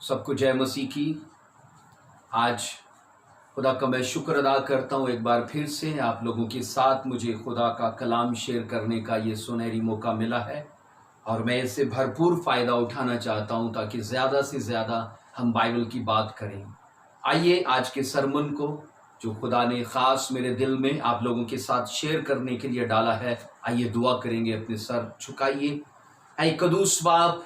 सबको जय मसीह की। आज खुदा का मैं शुक्र अदा करता हूँ, एक बार फिर से आप लोगों के साथ मुझे खुदा का कलाम शेयर करने का ये सुनहरी मौका मिला है और मैं इससे भरपूर फ़ायदा उठाना चाहता हूँ ताकि ज़्यादा से ज़्यादा हम बाइबल की बात करें। आइए आज के सरमन को जो खुदा ने ख़ास मेरे दिल में आप लोगों के साथ शेयर करने के लिए डाला है, आइए दुआ करेंगे। अपने सर झुकाइए। ऐ कदूस बाप,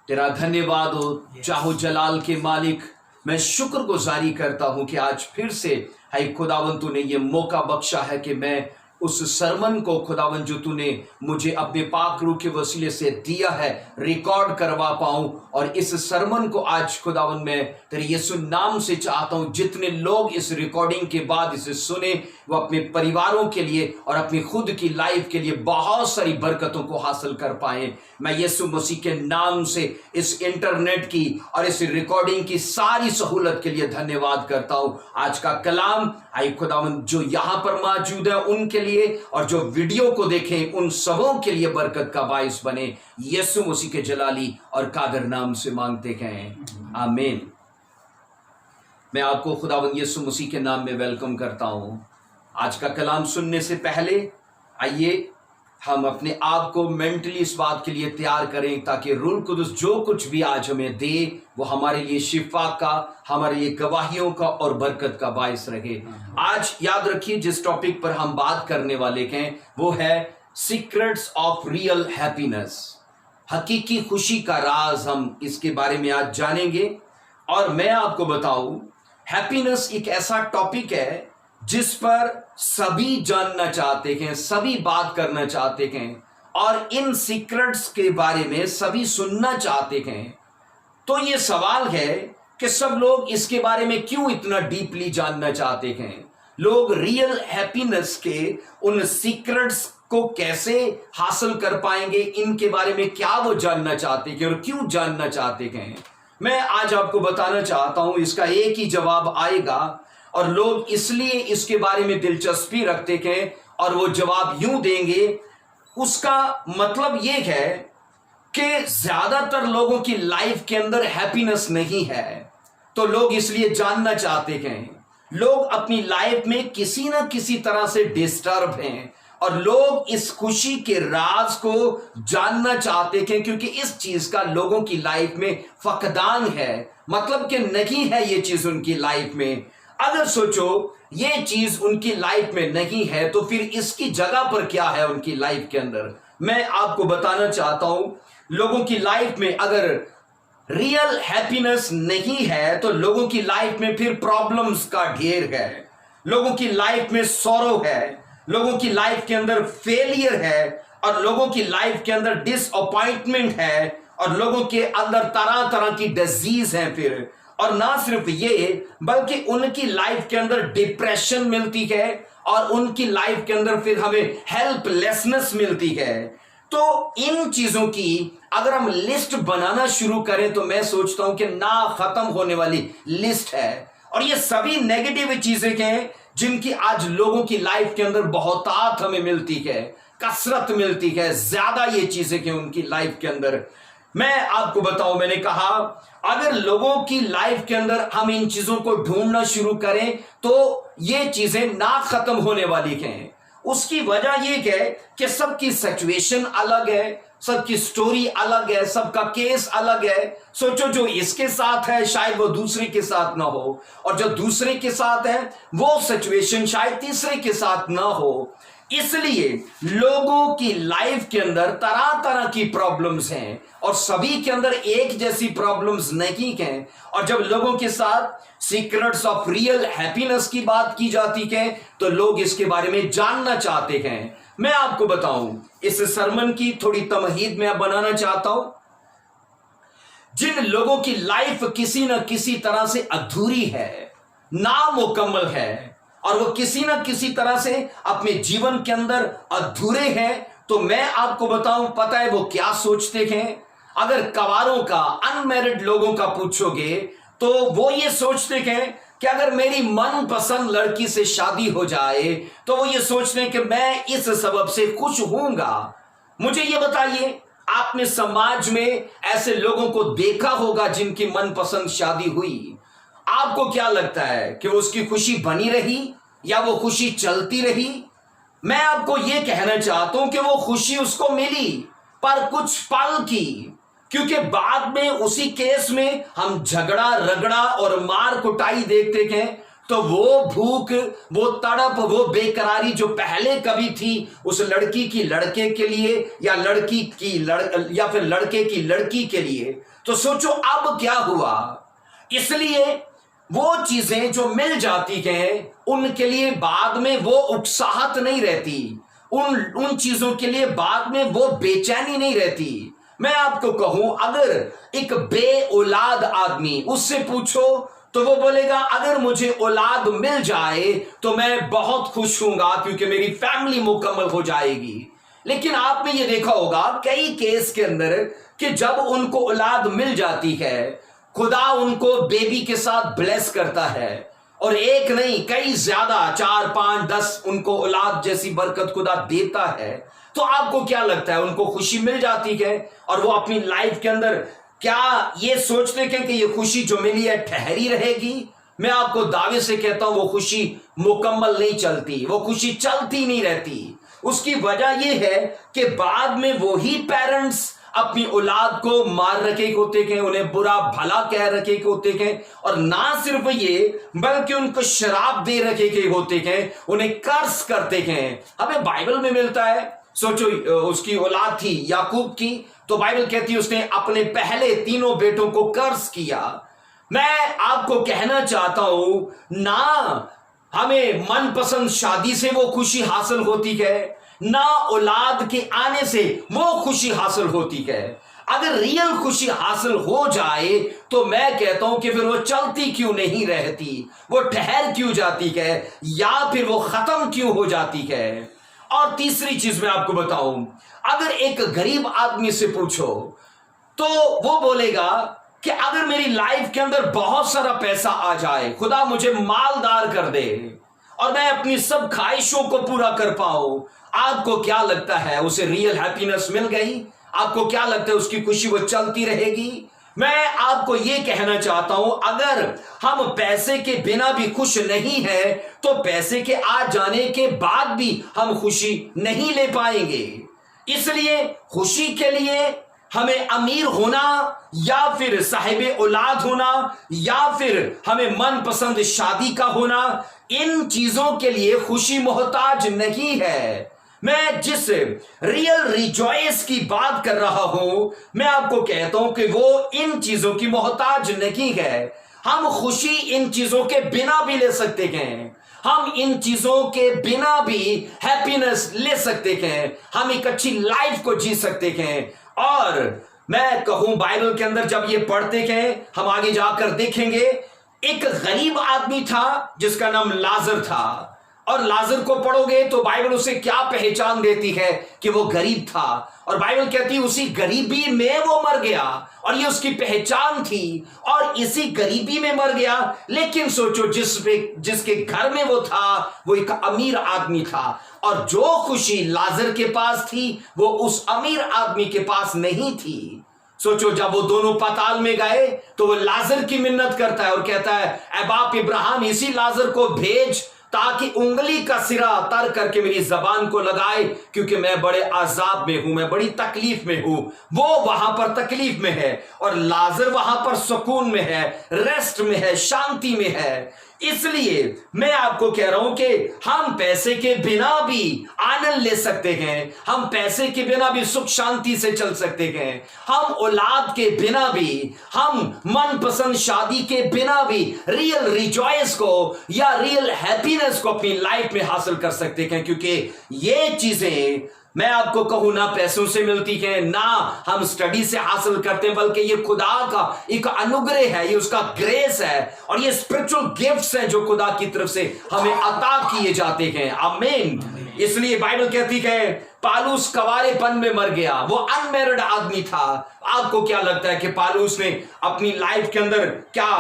तेरा धन्यवाद हो, चाहो जलाल के मालिक। मैं शुक्रगुजारी करता हूं कि आज फिर से है खुदावन तूने ये मौका बख्शा है कि मैं उस सरमन को खुदावन जो तूने मुझे अपने पाक रूह के वसीले से दिया है रिकॉर्ड करवा पाऊं। और इस सरमन को आज खुदावन मैं तेरे यीशु नाम से चाहता हूं जितने लोग इस रिकॉर्डिंग के बाद इसे सुने वो अपने परिवारों के लिए और अपनी खुद की लाइफ के लिए बहुत सारी बरकतों को हासिल कर पाए। मैं यीशु मसीह के नाम से इस इंटरनेट की और इस रिकॉर्डिंग की सारी सहूलत के लिए धन्यवाद करता हूं। आज का कलाम आई खुदावन जो यहां पर मौजूद है उनके लिए और जो वीडियो को देखें उन सबों के लिए बरकत का बाइस बने। यीशु मसीह के जलाली और कादर नाम से मांगते हैं, आमीन। मैं आपको खुदावंद यीशु मसीह के नाम में वेलकम करता हूं। आज का कलाम सुनने से पहले आइए हम अपने आप को मेंटली इस बात के लिए तैयार करें ताकि रूह कुदुस जो कुछ भी आज हमें दे वो हमारे लिए शिफा का, हमारे लिए गवाहियों का और बरकत का बायस रहे। आज याद रखिए जिस टॉपिक पर हम बात करने वाले हैं वो है सीक्रेट्स ऑफ रियल हैप्पीनेस, हकीकी खुशी का राज। हम इसके बारे में आज जानेंगे और मैं आपको बताऊं हैप्पीनेस एक ऐसा टॉपिक है जिस पर सभी जानना चाहते हैं, सभी बात करना चाहते हैं और इन सीक्रेट्स के बारे में सभी सुनना चाहते हैं। तो ये सवाल है कि सब लोग इसके बारे में क्यों इतना डीपली जानना चाहते हैं। लोग रियल हैप्पीनेस के उन सीक्रेट्स को कैसे हासिल कर पाएंगे, इनके बारे में क्या वो जानना चाहते हैं और क्यों जानना चाहते हैं। मैं आज आपको बताना चाहता हूं इसका एक ही जवाब आएगा और लोग इसलिए इसके बारे में दिलचस्पी रखते हैं और वो जवाब यूं देंगे। उसका मतलब ये है कि ज्यादातर लोगों की लाइफ के अंदर हैप्पीनेस नहीं है, तो लोग इसलिए जानना चाहते हैं। लोग अपनी लाइफ में किसी ना किसी तरह से डिस्टर्ब हैं और लोग इस खुशी के राज को जानना चाहते हैं क्योंकि इस चीज का लोगों की लाइफ में फकदान है, मतलब कि नहीं है ये चीज उनकी लाइफ में। अगर सोचो ये चीज उनकी लाइफ में नहीं है तो फिर इसकी जगह पर क्या है उनकी लाइफ के अंदर। मैं आपको बताना चाहता हूं लोगों की लाइफ में अगर रियल हैप्पीनेस नहीं है तो लोगों की लाइफ में फिर प्रॉब्लम्स का ढेर है, लोगों की लाइफ में सॉरो है, लोगों की लाइफ के अंदर फेलियर है और लोगों की लाइफ के अंदर डिसअपॉइंटमेंट है और लोगों के अंदर तरह तरह की डिजीज है फिर। और ना सिर्फ ये बल्कि उनकी लाइफ के अंदर डिप्रेशन मिलती है और उनकी लाइफ के अंदर फिर हमें हेल्पलेसनेस मिलती है। तो इन चीजों की अगर हम लिस्ट बनाना शुरू करें तो मैं सोचता हूं कि ना खत्म होने वाली लिस्ट है और ये सभी नेगेटिव चीजें हैं जिनकी आज लोगों की लाइफ के अंदर बहुतायत हमें मिलती है, कसरत मिलती है, ज्यादा ये चीजें हैं उनकी लाइफ के अंदर। मैं आपको बताऊं, मैंने कहा अगर लोगों की लाइफ के अंदर हम इन चीजों को ढूंढना शुरू करें तो ये चीजें ना खत्म होने वाली हैं। उसकी वजह यह है कि सबकी सिचुएशन अलग है, सबकी स्टोरी अलग है, सबका केस अलग है। सोचो जो इसके साथ है शायद वो दूसरे के साथ ना हो और जो दूसरे के साथ है वो सिचुएशन शायद तीसरे के साथ ना हो। इसलिए लोगों की लाइफ के अंदर तरह तरह की प्रॉब्लम्स हैं और सभी के अंदर एक जैसी प्रॉब्लम्स नहीं हैं। और जब लोगों के साथ सीक्रेट्स ऑफ रियल हैप्पीनेस की बात की जाती है तो लोग इसके बारे में जानना चाहते हैं। मैं आपको बताऊं इस सरमन की थोड़ी तमहीद में बनाना चाहता हूं। जिन लोगों की लाइफ किसी न किसी तरह से अधूरी है, नामुकम्मल है और वो किसी ना किसी तरह से अपने जीवन के अंदर अधूरे हैं, तो मैं आपको बताऊं पता है वो क्या सोचते हैं। अगर कवारों का, अनमैरिड लोगों का पूछोगे तो वो ये सोचते हैं कि अगर मेरी मनपसंद लड़की से शादी हो जाए तो वो ये सोचते हैं कि मैं इस सबब से खुश होऊंगा। मुझे ये बताइए आपने समाज में ऐसे लोगों को देखा होगा जिनकी मनपसंद शादी हुई। आपको क्या लगता है कि उसकी खुशी बनी रही या वो खुशी चलती रही? मैं आपको यह कहना चाहता हूं कि वो खुशी उसको मिली, पर कुछ पल की, क्योंकि बाद में उसी केस में हम झगड़ा रगड़ा और मार कुटाई देखते हैं। तो वो भूख, वो तड़प, वो बेकरारी जो पहले कभी थी उस लड़की की लड़के के लिए या लड़की की या फिर लड़के की लड़की के लिए, तो सोचो अब क्या हुआ। इसलिए वो चीजें जो मिल जाती हैं उनके लिए बाद में वो उत्साहत नहीं रहती, उन चीजों के लिए बाद में वो बेचैनी नहीं रहती। मैं आपको कहूं, अगर एक बे औलाद आदमी, उससे पूछो तो वो बोलेगा अगर मुझे औलाद मिल जाए तो मैं बहुत खुश हूंगा क्योंकि मेरी फैमिली मुकम्मल हो जाएगी। लेकिन आपने ये देखा होगा कई केस के अंदर कि जब उनको औलाद मिल जाती है, खुदा उनको बेबी के साथ ब्लेस करता है, और एक नहीं कई ज्यादा 4, 5, 10 उनको औलाद जैसी बरकत खुदा देता है। तो आपको क्या लगता है, उनको खुशी मिल जाती है और वो अपनी लाइफ के अंदर क्या ये सोचते हैं कि ये खुशी जो मिली है ठहरी रहेगी? मैं आपको दावे से कहता हूं वो खुशी मुकम्मल नहीं चलती, वो खुशी चलती नहीं रहती। उसकी वजह यह है कि बाद में वो ही पेरेंट्स अपनी औलाद को मार रखे होते हैं, उन्हें बुरा भला कह रखे होते हैं, और ना सिर्फ ये बल्कि उनको शराब दे रखे होते हैं, उन्हें कर्ज करते हैं। हमें बाइबल में मिलता है, सोचो उसकी औलाद थी याकूब की, तो बाइबल कहती है उसने अपने पहले तीनों बेटों को कर्ज किया। मैं आपको कहना चाहता हूं, ना हमें मनपसंद शादी से वो खुशी हासिल होती है, ना औलाद के आने से वो खुशी हासिल होती है। अगर रियल खुशी हासिल हो जाए तो मैं कहता हूं कि फिर वो चलती क्यों नहीं रहती, वो ठहर क्यों जाती है, या फिर वो खत्म क्यों हो जाती है। और तीसरी चीज मैं आपको बताऊं, अगर एक गरीब आदमी से पूछो तो वो बोलेगा कि अगर मेरी लाइफ के अंदर बहुत सारा पैसा आ जाए, खुदा मुझे मालदार कर दे और मैं अपनी सब ख्वाहिशों को पूरा कर पाऊं, आपको क्या लगता है उसे रियल हैप्पीनेस मिल गई? आपको क्या लगता है उसकी खुशी वो चलती रहेगी? मैं आपको यह कहना चाहता हूं, अगर हम पैसे के बिना भी खुश नहीं है तो पैसे के आ जाने के बाद भी हम खुशी नहीं ले पाएंगे। इसलिए खुशी के लिए हमें अमीर होना या फिर साहिब औलाद होना या फिर हमें मनपसंद शादी का होना, इन चीजों के लिए खुशी मोहताज नहीं है। मैं जिस रियल रिजॉइस की बात कर रहा हूं, मैं आपको कहता हूं कि वो इन चीजों की मोहताज नहीं है। हम खुशी इन चीजों के बिना भी ले सकते हैं, हम इन चीजों के बिना भी हैप्पीनेस ले सकते हैं, हम एक अच्छी लाइफ को जी सकते हैं। और मैं कहूं बाइबल के अंदर जब ये पढ़ते हैं, हम आगे जाकर देखेंगे, एक गरीब आदमी था जिसका नाम लाजर था, और लाजर को पढ़ोगे तो बाइबल उसे क्या पहचान देती है कि वो गरीब था, और बाइबल कहती है उसी गरीबी में वो मर गया, और ये उसकी पहचान थी, और इसी गरीबी में मर गया। लेकिन सोचो जिसके घर में वो था वो एक अमीर आदमी था, और जो खुशी लाजर के पास थी वो उस अमीर आदमी के पास नहीं थी। सोचो जब वो दोनों पाताल में गए तो वो लाजर की मिन्नत करता है और कहता है, ऐ बाप इब्राहिम, इसी लाजर को भेज ताकि उंगली का सिरा तर करके मेरी जबान को लगाए, क्योंकि मैं बड़े अजाब में हूं, मैं बड़ी तकलीफ में हूं। वो वहां पर तकलीफ में है और लाजर वहां पर सुकून में है, रेस्ट में है, शांति में है। इसलिए मैं आपको कह रहा हूं कि हम पैसे के बिना भी आनंद ले सकते हैं, हम पैसे के बिना भी सुख शांति से चल सकते हैं, हम औलाद के बिना भी, हम मनपसंद शादी के बिना भी रियल रिजॉइस को या रियल हैप्पीनेस को अपनी लाइफ में हासिल कर सकते हैं। क्योंकि ये चीजें मैं आपको कहूं ना पैसों से मिलती है, ना हम स्टडी से हासिल करते हैं, बल्कि ये खुदा का एक अनुग्रह है, ये उसका ग्रेस है, और ये स्पिरिचुअल गिफ्ट्स हैं जो खुदा की तरफ से हमें अता किए जाते हैं। आमीन। इसलिए बाइबल कहती है पालूस कवारेपन में मर गया, वो अनमैरिड आदमी था। आपको क्या लगता है कि पालूस ने अपनी लाइफ के अंदर क्या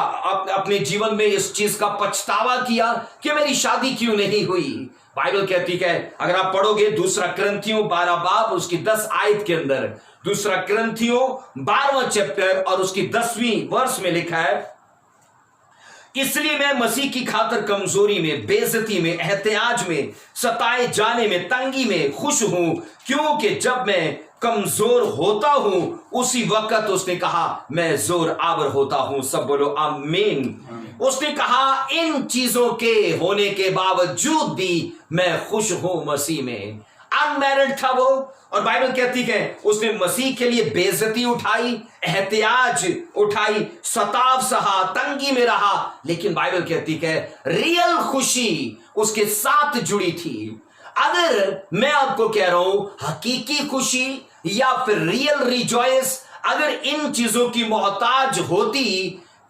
अपने जीवन में इस चीज का पछतावा किया कि मेरी शादी क्यों नहीं हुई? बाइबल कहती है, अगर आप पढ़ोगे 2 कुरिन्थियों 12 बाब उसकी 10 आयत के अंदर, दूसरा ग्रंथियों 12वां चैप्टर और उसकी 10वीं वर्ष में लिखा है, इसलिए मैं मसीह की खातर कमजोरी में, बेइज्जती में, एहतियाज में, सताए जाने में, तंगी में खुश हूं, क्योंकि जब मैं कमजोर होता हूं उसी वक्त उसने कहा मैं जोर आवर होता हूं। सब बोलो आमीन। उसने कहा इन चीजों के होने के बावजूद भी मैं खुश हूं मसीह में। अनमैरिड था वो, और बाइबल कहती है उसने मसीह के लिए बेइज्जती उठाई, एहतियाज उठाई, सताव सहा, तंगी में रहा, लेकिन बाइबल कहती है रियल खुशी उसके साथ जुड़ी थी। अगर मैं आपको कह रहा हूं हकीकी खुशी या फिर रियल रिजॉयस, अगर इन चीजों की मोहताज होती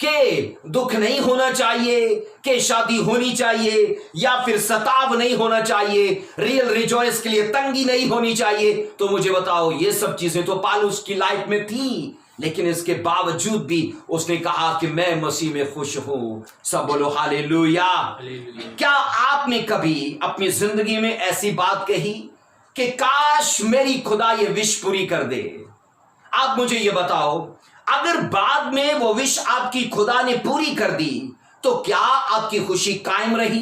कि दुख नहीं होना चाहिए, कि शादी होनी चाहिए, या फिर सताव नहीं होना चाहिए, रियल रिजॉयस के लिए तंगी नहीं होनी चाहिए, तो मुझे बताओ ये सब चीजें तो पौलुस की लाइफ में थी, लेकिन इसके बावजूद भी उसने कहा कि मैं मसीह में खुश हूं। सब बोलो हालेलुया। क्या आपने कभी अपनी जिंदगी में ऐसी बात कही कि काश मेरी खुदा ये विश पूरी कर दे? आप मुझे ये बताओ, अगर बाद में वो विश आपकी खुदा ने पूरी कर दी तो क्या आपकी खुशी कायम रही?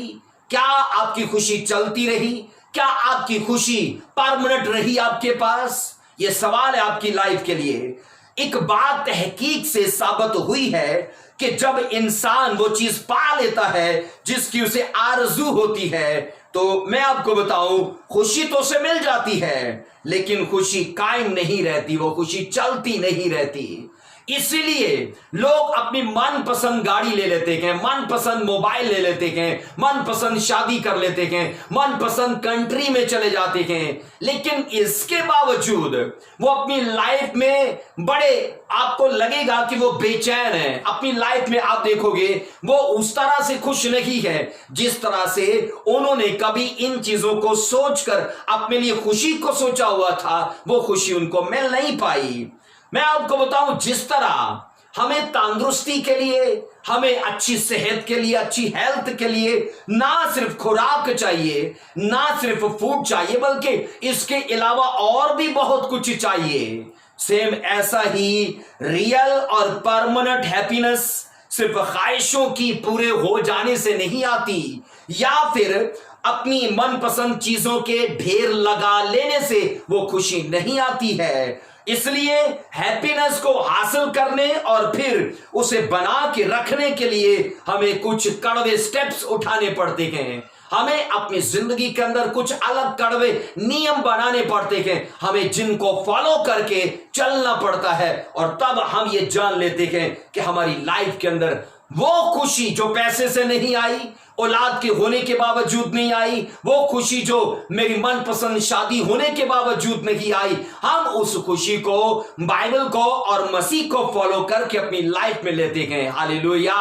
क्या आपकी खुशी चलती रही? क्या आपकी खुशी परमानेंट रही आपके पास? ये सवाल है आपकी लाइफ के लिए। एक बात तहकीक से साबित हुई है कि जब इंसान वो चीज पा लेता है जिसकी उसे आरजू होती है, तो मैं आपको बताऊं खुशी तो उसे मिल जाती है, लेकिन खुशी कायम नहीं रहती, वो खुशी चलती नहीं रहती। इसीलिए लोग अपनी मनपसंद गाड़ी ले लेते हैं, मनपसंद मोबाइल ले लेते हैं, मनपसंद शादी कर लेते हैं, मनपसंद कंट्री में चले जाते हैं, लेकिन इसके बावजूद वो अपनी लाइफ में बड़े, आपको लगेगा कि वो बेचैन है। अपनी लाइफ में आप देखोगे वो उस तरह से खुश नहीं है जिस तरह से उन्होंने कभी इन चीजों को सोचकर अपने लिए खुशी को सोचा हुआ था, वो खुशी उनको मिल नहीं पाई। मैं आपको बताऊं, जिस तरह हमें तंदुरुस्ती के लिए, हमें अच्छी सेहत के लिए, अच्छी हेल्थ के लिए ना सिर्फ खुराक चाहिए, ना सिर्फ फूड चाहिए, बल्कि इसके अलावा और भी बहुत कुछ चाहिए, सेम ऐसा ही रियल और परमानेंट हैप्पीनेस सिर्फ ख्वाहिशों की पूरे हो जाने से नहीं आती, या फिर अपनी मनपसंद चीजों के ढेर लगा लेने से वो खुशी नहीं आती है। इसलिए हैप्पीनेस को हासिल करने और फिर उसे बना के रखने के लिए हमें कुछ कड़वे स्टेप्स उठाने पड़ते हैं। हमें अपनी जिंदगी के अंदर कुछ अलग कड़वे नियम बनाने पड़ते हैं, हमें जिनको फॉलो करके चलना पड़ता है, और तब हम ये जान लेते हैं कि हमारी लाइफ के अंदर वो खुशी जो पैसे से नहीं आई, औलाद के होने के बावजूद नहीं आई, वो खुशी जो मेरी मनपसंद शादी होने के बावजूद नहीं आई, हम उस खुशी को, बाइबल को और मसीह को फॉलो करके अपनी लाइफ में लेते हैं। हालेलुया।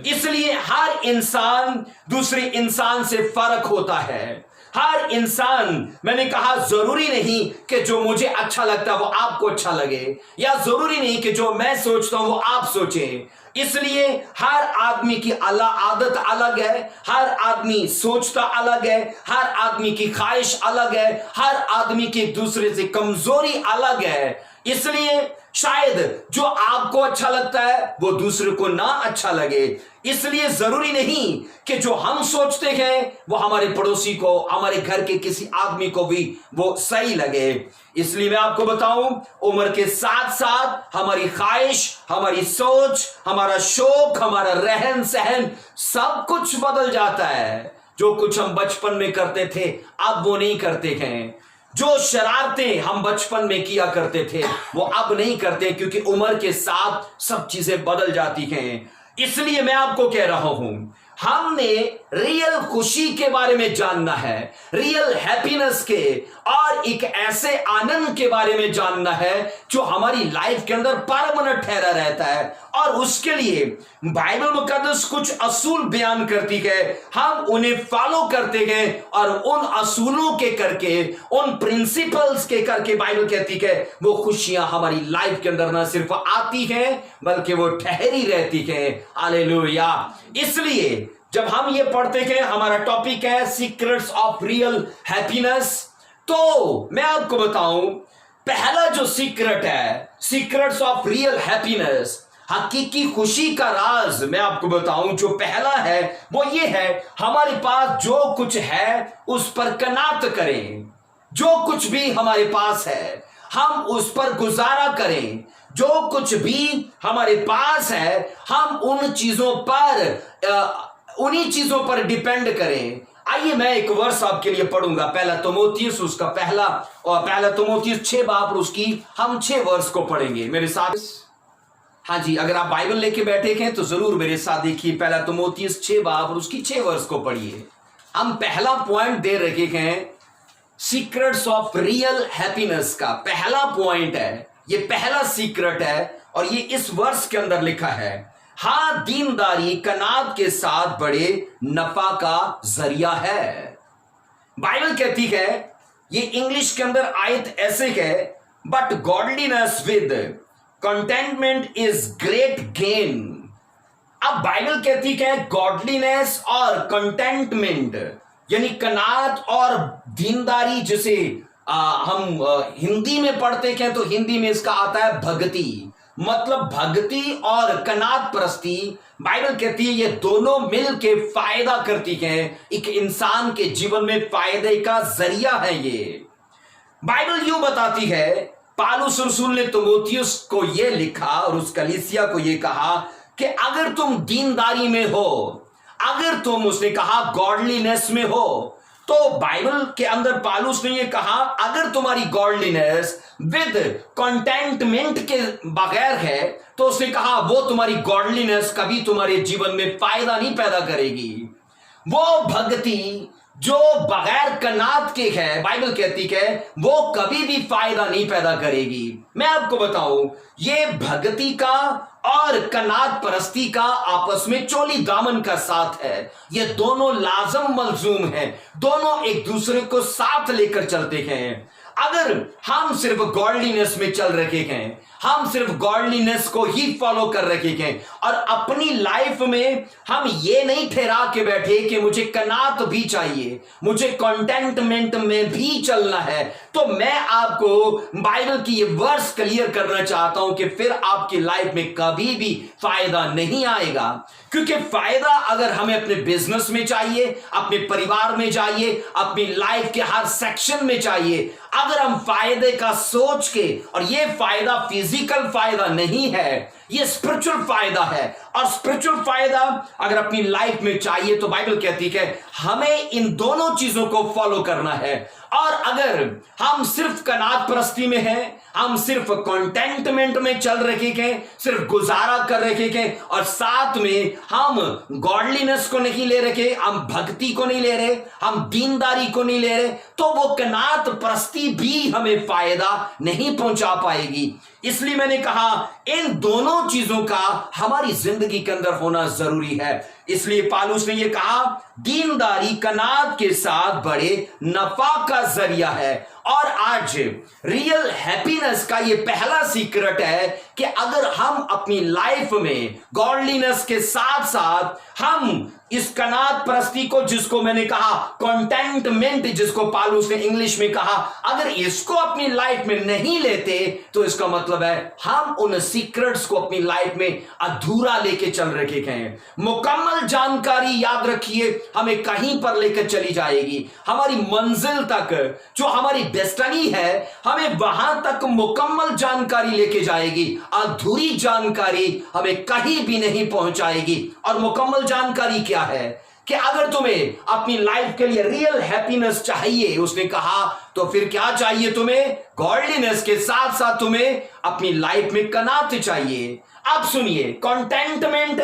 इसलिए हर इंसान दूसरे इंसान से फर्क होता है। हर इंसान, मैंने कहा जरूरी नहीं कि जो मुझे अच्छा लगता है वो आपको अच्छा लगे, या जरूरी नहीं कि जो मैं सोचता हूं वो आप सोचें। इसलिए हर आदमी की आदत अलग है, हर आदमी सोचता अलग है, हर आदमी की ख्वाहिश अलग है, हर आदमी की दूसरे से कमजोरी अलग है। इसलिए शायद जो आपको अच्छा लगता है वो दूसरे को ना अच्छा लगे। इसलिए जरूरी नहीं कि जो हम सोचते हैं वो हमारे पड़ोसी को, हमारे घर के किसी आदमी को भी वो सही लगे। इसलिए मैं आपको बताऊं, उम्र के साथ साथ हमारी ख्वाहिश, हमारी सोच, हमारा शौक, हमारा रहन सहन सब कुछ बदल जाता है। जो कुछ हम बचपन में करते थे अब वो नहीं करते हैं। जो शरारतें हम बचपन में किया करते थे वो अब नहीं करते, क्योंकि उम्र के साथ सब चीजें बदल जाती हैं। इसलिए मैं आपको कह रहा हूं, हमने रियल खुशी के बारे में जानना है, रियल हैप्पीनेस के, और एक ऐसे आनंद के बारे में जानना है जो हमारी लाइफ के अंदर परमानेंट ठहरा रहता है। और उसके लिए बाइबल मुकद्दस कुछ असूल बयान करती है, हम उन्हें फॉलो करते हैं, और उन असूलों के करके, उन प्रिंसिपल्स के करके बाइबल कहती है वो खुशियां हमारी लाइफ के अंदर ना सिर्फ आती हैं बल्कि वो ठहरी रहती हैं। हालेलुया। इसलिए जब हम ये पढ़ते हैं, हमारा टॉपिक है सीक्रेट्स ऑफ रियल हैप्पीनेस, तो मैं आपको बताऊं पहला जो सीक्रेट है, सीक्रेट्स ऑफ रियल हैप्पीनेस, हकीकी खुशी का राज मैं आपको बताऊं, जो पहला है वो ये है, हमारे पास जो कुछ है उस पर कनात करें। जो कुछ भी हमारे पास है हम उस पर गुजारा करें। जो कुछ भी हमारे पास है हम उन चीजों पर उन्हीं चीजों पर डिपेंड करें। आइए मैं एक वर्स आपके लिए पढ़ूंगा, पहला तिमोथियुस उसका पहला तिमोथियुस 6 बाब उसकी हम 6 वर्स को पढ़ेंगे मेरे साथ। हाँ जी, अगर आप बाइबल लेके बैठे हैं तो जरूर मेरे साथ देखिए, पहला तिमोथियुस 6 बाब और उसकी 6 वर्स को पढ़िए। हम पहला पॉइंट दे रखे हैं सीक्रेट्स ऑफ रियल हैप्पीनेस का। पहला पॉइंट है, ये पहला सीक्रेट है और ये इस वर्स के अंदर लिखा है, हाँ दीनदारी कनात के साथ बड़े नफा का जरिया है। बाइबल कहती है, ये इंग्लिश के अंदर आयत ऐसे है, but godliness with contentment is great gain. अब बाइबल कहती है गॉडलीनेस और कंटेंटमेंट यानी कनात और दीनदारी, जिसे हम हिंदी में पढ़ते हैं तो हिंदी में इसका आता है भक्ति। मतलब भक्ति और कनात परस्ती, बाइबल कहती है ये दोनों मिल के फायदा करती हैं, एक इंसान के जीवन में फायदे का जरिया है। ये बाइबल यूं बताती है, पौलुस रसूल ने तिमोथियुस को ये लिखा और उस कलीसिया को ये कहा कि अगर तुम दीनदारी में हो, अगर तुम, उसने कहा गॉडलीनेस में हो, तो बाइबल के अंदर पौलुस ने ये कहा अगर तुम्हारी गॉडलीनेस विद कंटेंटमेंट के बगैर है तो उसने कहा वो तुम्हारी गॉडलीनेस कभी तुम्हारे जीवन में फायदा नहीं पैदा करेगी। वो भक्ति जो बगैर कनात के है, बाइबल कहती है वो कभी भी फायदा नहीं पैदा करेगी। मैं आपको बताऊं, ये भक्ति का और कनात परस्ती का आपस में चोली दामन का साथ है। ये दोनों लाजम मलजूम हैं, दोनों एक दूसरे को साथ लेकर चलते हैं। अगर हम सिर्फ गॉडलीनेस में चल रखे हैं, हम सिर्फ गॉडलीनेस को ही फॉलो कर रखे हैं और अपनी लाइफ में हम ये नहीं ठहरा के बैठे कि मुझे कनात भी चाहिए, मुझे कंटेंटमेंट में भी चलना है, तो मैं आपको बाइबल की ये वर्स क्लियर करना चाहता हूं कि फिर आपकी लाइफ में कभी भी फायदा नहीं आएगा। क्योंकि फायदा अगर हमें अपने बिजनेस में चाहिए, अपने परिवार में चाहिए, अपनी लाइफ के हर सेक्शन में चाहिए, अगर हम फायदे का सोच के, और ये फायदा फिजिकल फायदा नहीं है, ये स्पिरिचुअल फायदा है, और स्पिरिचुअल फायदा अगर अपनी लाइफ में चाहिए तो बाइबल कहती है हमें इन दोनों चीजों को फॉलो करना है। और अगर हम सिर्फ कनात परस्ती में हैं, हम सिर्फ कंटेंटमेंट में चल रखे हैं, सिर्फ गुजारा कर रखे हैं और साथ में हम गॉडलीनेस को नहीं ले रखे, हम भक्ति को नहीं ले रहे, हम दीनदारी को नहीं ले रहे, तो वो कनात परस्ती भी हमें फायदा नहीं पहुंचा पाएगी। इसलिए मैंने कहा इन दोनों चीजों का हमारी जिंदगी के अंदर होना जरूरी है। इसलिए पौलुस ने यह कहा दीनदारी कनात के साथ बड़े नफा का जरिया है। और आज रियल हैप्पीनेस का ये पहला सीक्रेट है कि अगर हम अपनी लाइफ में गॉडलीनेस के साथ साथ हम इस कनात परस्ती को, जिसको मैंने कहा कंटेंटमेंट, जिसको पौलुस ने इंग्लिश में कहा, अगर इसको अपनी लाइफ में नहीं लेते तो इसका मतलब है हम उन सीक्रेट्स को अपनी लाइफ में अधूरा लेके चल रखे हैं। मुकम्मल जानकारी याद रखिए हमें कहीं पर लेकर चली जाएगी, हमारी मंजिल तक, जो हमारी डेस्टिनी है, हमें वहां तक मुकम्मल जानकारी लेके जाएगी। अधूरी जानकारी हमें कहीं भी नहीं पहुंचाएगी। और मुकम्मल जानकारी क्या है कि अगर तुम्हें अपनी लाइफ के लिए रियल हैप्पीनेस चाहिए, उसने कहा, तो फिर क्या चाहिए तुम्हें? गॉडलीनेस के साथ साथ तुम्हें अपनी लाइफ में कनात चाहिए। अब सुनिए, कंटेंटमेंट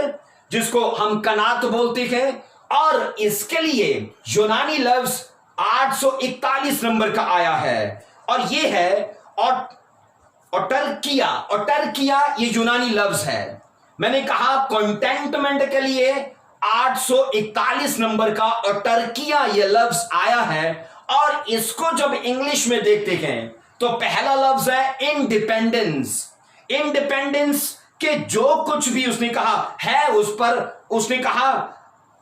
जिसको हम कनात बोलते हैं, और इसके लिए यूनानी लफ्ज 841 नंबर का आया है और ये है ऑटर्किया। ऑटर्किया ये यूनानी लफ्ज है। मैंने कहा कंटेंटमेंट के लिए 841 नंबर का ऑटर्किया ये लफ्ज आया है। और इसको जब इंग्लिश में देखते हैं तो पहला लफ्ज है इंडिपेंडेंस। इंडिपेंडेंस के जो कुछ भी उसने कहा है उस पर उसने कहा,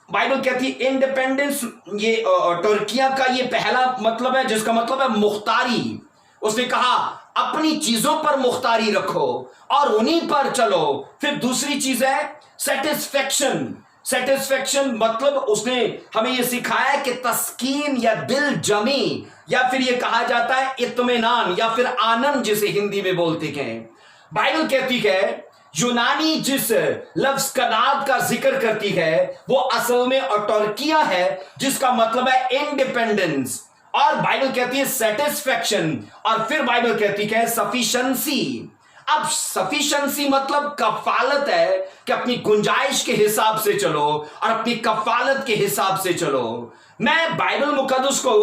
बाइबल कहती है इंडिपेंडेंस, ये टर्किया का ये पहला मतलब है जिसका मतलब है मुख्तारी। उसने कहा अपनी चीजों पर मुख्तारी रखो और उन्हीं पर चलो। फिर दूसरी चीज है सेटिस्फेक्शन। सेटिस्फेक्शन मतलब उसने हमें यह सिखाया कि तस्कीन या दिल जमी, या फिर यह कहा जाता है इत्मीनान या फिर आनंद, जिसे हिंदी में बोलते हैं। बाइबल कहती है, यूनानी जिस लफ्ज कनात का जिक्र करती है वो असल में ऑटोर्किया है, जिसका मतलब है इंडिपेंडेंस। और बाइबल कहती है सेटिस्फेक्शन, और फिर बाइबल कहती है सफिशिएंसी। अब सफिशिएंसी मतलब कफालत है कि अपनी गुंजाइश के हिसाब से चलो और अपनी कफालत के हिसाब से चलो। मैं बाइबल मुकद्दस को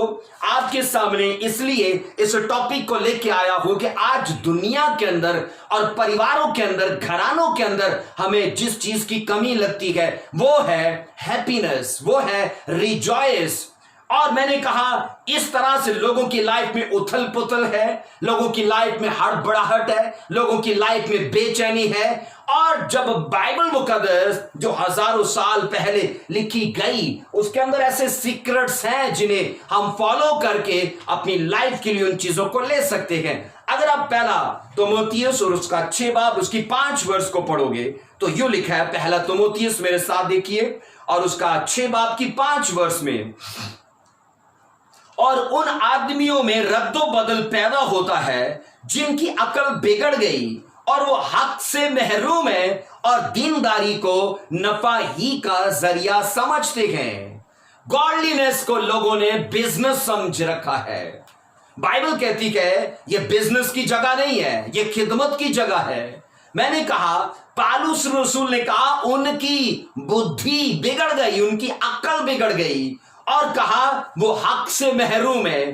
आपके सामने इसलिए इस टॉपिक को लेके आया हूं कि आज दुनिया के अंदर और परिवारों के अंदर, घरानों के अंदर हमें जिस चीज की कमी लगती है वो है हैप्पीनेस, वो है रिजॉयस। और मैंने कहा इस तरह से लोगों की लाइफ में उथल पुथल है, लोगों की लाइफ में हड़बड़ाहट है, लोगों की लाइफ में बेचैनी है। और जब बाइबल मुकद्दस जो हजारों साल पहले लिखी गई उसके अंदर ऐसे सीक्रेट्स हैं जिन्हें हम फॉलो करके अपनी लाइफ के लिए उन चीजों को ले सकते हैं। अगर आप पहला तीमुथियुस और उसका 6 बाब उसकी 5 वर्ष को पढ़ोगे तो यूं लिखा है, पहला तीमुथियुस मेरे साथ देखिए, और उसका 6 बाब की 5 वर्ष में, और उन आदमियों में रद्दो बदल पैदा होता है जिनकी अकल बिगड़ गई और वो हक से महरूम है और दीनदारी को नफा ही का जरिया समझते हैं। गॉडलीनेस को लोगों ने बिजनेस समझ रखा है। बाइबल कहती है ये बिजनेस की जगह नहीं है, ये खिदमत की जगह है। मैंने कहा पालूस रसूल ने कहा उनकी बुद्धि बिगड़ गई, उनकी अकल बिगड़ गई, और कहा वो हक से महरूम है।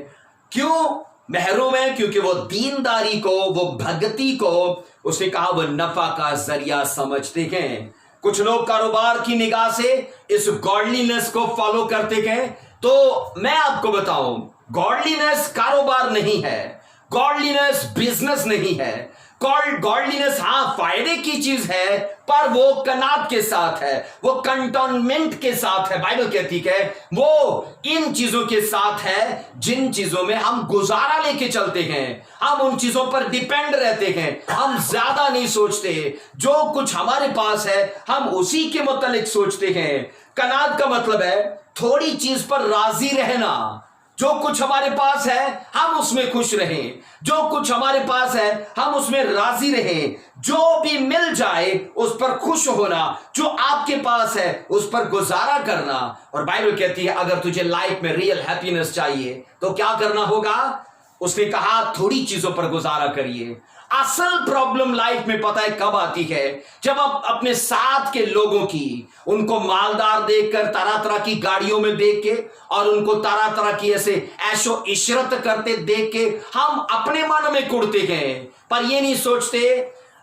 क्यों महरूम है? क्योंकि वो दीनदारी को, वो भक्ति को, उसने कहा वो नफा का जरिया समझते हैं। कुछ लोग कारोबार की निगाह से इस गॉडलीनेस को फॉलो करते हैं। तो मैं आपको बताऊं, गॉडलीनेस कारोबार नहीं है, गॉडलीनेस बिजनेस नहीं है। गॉडलीनेस फायदे की चीज है, पर वो कनात के साथ है, वो कंटोनमेंट के साथ है। बाइबल कहती है वो इन चीजों के साथ है जिन चीजों में हम गुजारा लेके चलते हैं, हम उन चीजों पर डिपेंड रहते हैं, हम ज्यादा नहीं सोचते, जो कुछ हमारे पास है हम उसी के मुतालिक सोचते हैं। कनात का मतलब है थोड़ी चीज पर राजी रहना। जो कुछ हमारे पास है हम उसमें खुश रहें, जो कुछ हमारे पास है हम उसमें राजी रहें, जो भी मिल जाए उस पर खुश होना, जो आपके पास है उस पर गुजारा करना। और बाइबल कहती है अगर तुझे लाइफ में रियल हैप्पीनेस चाहिए तो क्या करना होगा? उसने कहा थोड़ी चीजों पर गुजारा करिए। असल प्रॉब्लम लाइफ में पता है कब आती है? जब आप अपने साथ के लोगों की, उनको मालदार देखकर, तरह तरह की गाड़ियों में देख के और उनको तरह तरह की ऐसे ऐशो इशरत करते देख के हम अपने मन में कुड़ते हैं, पर ये नहीं सोचते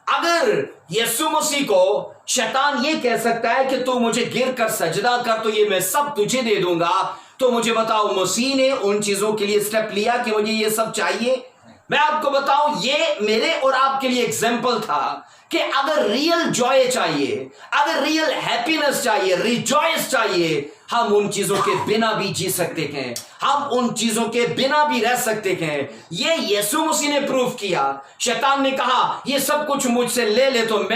अगर यीशु मसीह को शैतान ये कह सकता है कि तू मुझे गिर कर सजदा कर तो ये मैं सब तुझे दे दूंगा, तो मुझे बताओ मसीह ने उन चीजों के लिए स्टेप लिया कि मुझे ये सब चाहिए? मैं आपको बताऊं ये मेरे और आपके लिए एग्जाम्पल था कि अगर रियल जॉय चाहिए, अगर रियल हैप्पीनेस चाहिए, रिजॉयस चाहिए, हम उन चीजों के बिना भी जी सकते हैं, हम उन चीजों के बिना भी रह सकते हैं। ये यीशु मसीह ने प्रूव किया। शैतान ने कहा ये सब कुछ मुझसे ले ले तो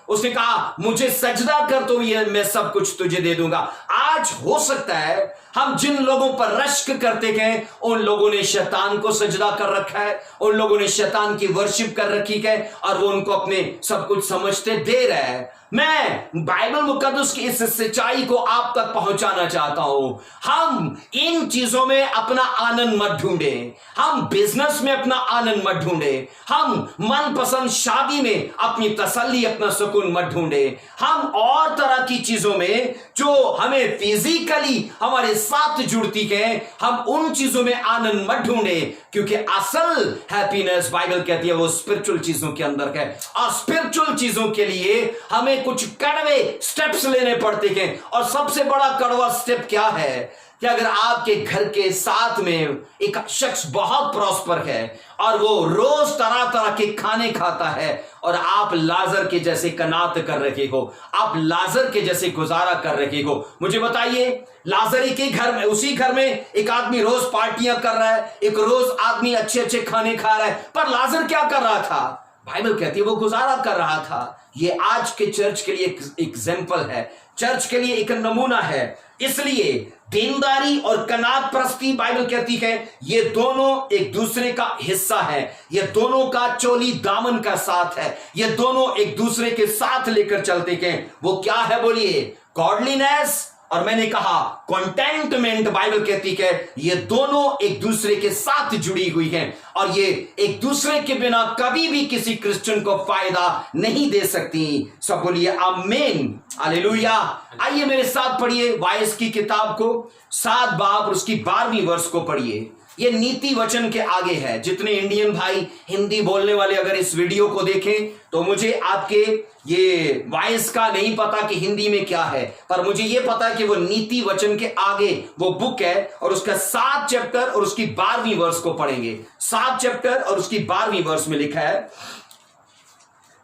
उसने कहा मुझे सजदा कर तो ये मैं सब कुछ तुझे दे दूंगा। आज हो सकता है हम जिन लोगों पर रश्क करते हैं उन लोगों ने शैतान को सजदा कर रखा है, उन लोगों ने शैतान की वर्शिप कर रखी है और वो उनको अपने सब कुछ समझते दे रहा है। मैं बाइबल मुकद्दस की इस सच्चाई को आप तक पहुंचाना चाहता हूं। हम इन चीजों में अपना आनंद मत ढूंढें, हम बिजनेस में अपना आनंद मत ढूंढें, हम मनपसंद शादी में अपनी तसल्ली, अपना सुकून मत ढूंढें, हम और तरह की चीजों में जो हमें फिजिकली हमारे साथ जुड़ती है हम उन चीजों में आनंद मत ढूंढें, क्योंकि असल हैप्पीनेस बाइबल कहती है वो स्पिरिचुअल चीजों के अंदर है। और स्पिरिचुअल चीजों के लिए हमें कुछ कड़वे स्टेप्स लेने पड़ते हैं। और सबसे बड़ा कड़वा स्टेप क्या है? कि अगर आपके घर के साथ में एक शख्स बहुत प्रॉस्पर है और वो रोज तरह तरह के खाने खाता है और आप लाजर के जैसे कनात कर रहे हो, आप लाजर के जैसे गुजारा कर रहे हो, मुझे बताइए, लाजर के घर में, उसी घर में एक आदमी रोज पार्टियां कर रहा है, एक रोज आदमी अच्छे अच्छे खाने खा रहा है, पर लाजर क्या कर रहा था? बाइबल कहती है वो गुजारा कर रहा था। ये आज के चर्च के लिए एक एग्जाम्पल है, चर्च के लिए एक नमूना है। इसलिए दीनदारी और कनात परस्ती, बाइबल कहती है, ये दोनों एक दूसरे का हिस्सा है, ये दोनों का चोली दामन का साथ है, ये दोनों एक दूसरे के साथ लेकर चलते हैं। वो क्या है बोलिए? गॉडलीनेस, और मैंने कहा कंटेंटमेंट। बाइबल कहती है ये दोनों एक दूसरे के साथ जुड़ी हुई हैं और ये एक दूसरे के बिना कभी भी किसी क्रिश्चियन को फायदा नहीं दे सकती। सब बोलिए आमीन, हालेलुया। आइए मेरे साथ पढ़िए वाइस की किताब को 7 बाब और उसकी 12वीं वर्ष को पढ़िए। ये नीति वचन के आगे है। जितने इंडियन भाई हिंदी बोलने वाले अगर इस वीडियो को देखें तो मुझे आपके ये वॉइस का नहीं पता कि हिंदी में क्या है, पर मुझे ये पता है कि वो नीति वचन के आगे वो बुक है और उसका 7 चैप्टर और उसकी 12वीं वर्ष को पढ़ेंगे। 7 चैप्टर और उसकी 12वीं वर्ष में लिखा है,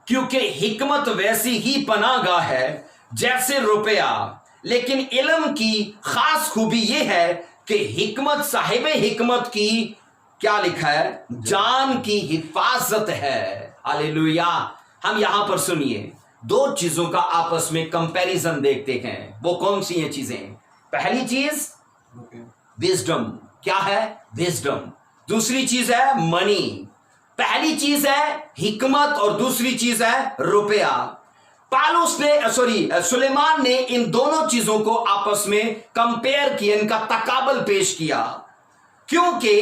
क्योंकि हिकमत वैसी ही पनाहगाह है जैसे रुपया, लेकिन इल्म की खास खूबी यह है कि हिकमत साहिब हिकमत की क्या लिखा है? जान की हिफाजत है। हालेलुया। हम यहां पर सुनिए, 2 चीजों का आपस में कंपैरिजन देखते हैं। वो कौन सी हैं चीजें? पहली चीज विजडम। क्या है? विजडम। दूसरी चीज है मनी। पहली चीज है हिकमत और दूसरी चीज है रुपया। सुलेमान ने इन दोनों चीजों को आपस में कंपेयर किया, इनका तकाबल पेश किया, क्योंकि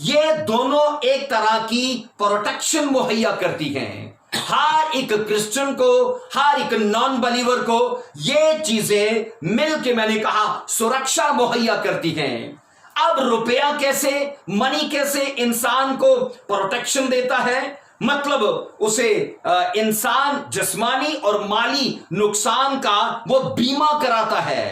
ये दोनों एक तरह की प्रोटेक्शन मुहैया करती हैं। हर एक क्रिश्चियन को, हर एक नॉन बिलीवर को ये चीजें मिलके, मैंने कहा, सुरक्षा मुहैया करती हैं। अब रुपया कैसे, मनी कैसे इंसान को प्रोटेक्शन देता है? मतलब उसे इंसान जिस्मानी और माली नुकसान का वो बीमा कराता है।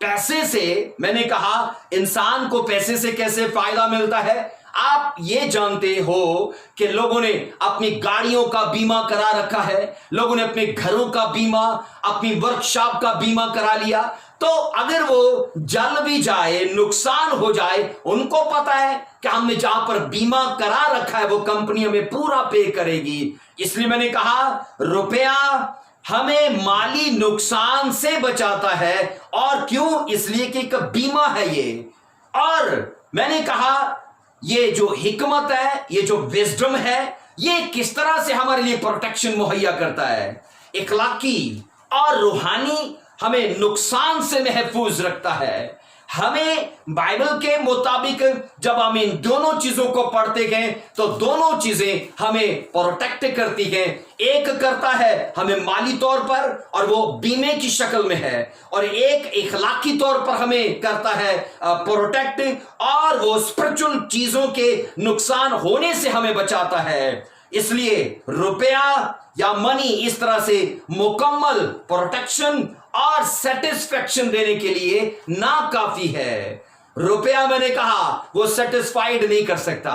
पैसे से, मैंने कहा, इंसान को पैसे से कैसे फायदा मिलता है? आप ये जानते हो कि लोगों ने अपनी गाड़ियों का बीमा करा रखा है, लोगों ने अपने घरों का बीमा, अपनी वर्कशॉप का बीमा करा लिया, तो अगर वो जल भी जाए, नुकसान हो जाए, उनको पता है कि हमने जहां पर बीमा करा रखा है वो कंपनी हमें पूरा पे करेगी। इसलिए मैंने कहा रुपया हमें माली नुकसान से बचाता है। और क्यों? इसलिए कि एक बीमा है ये। और मैंने कहा ये जो हिकमत है, ये जो विजडम है, ये किस तरह से हमारे लिए प्रोटेक्शन मुहैया करता है। इखलाकी और रूहानी हमें नुकसान से महफूज रखता है। हमें बाइबल के मुताबिक जब हम इन दोनों चीजों को पढ़ते हैं तो दोनों चीजें हमें प्रोटेक्ट करती हैं। एक करता है हमें माली तौर पर और वो बीमे की शक्ल में है, और एक इखलाकी तौर पर हमें करता है प्रोटेक्ट, और वो स्पिरिचुअल चीजों के नुकसान होने से हमें बचाता है। इसलिए रुपया या मनी इस तरह से मुकम्मल प्रोटेक्शन और सेटिस्फेक्शन देने के लिए ना काफी है। रुपया, मैंने कहा, वो सेटिस्फाइड नहीं कर सकता,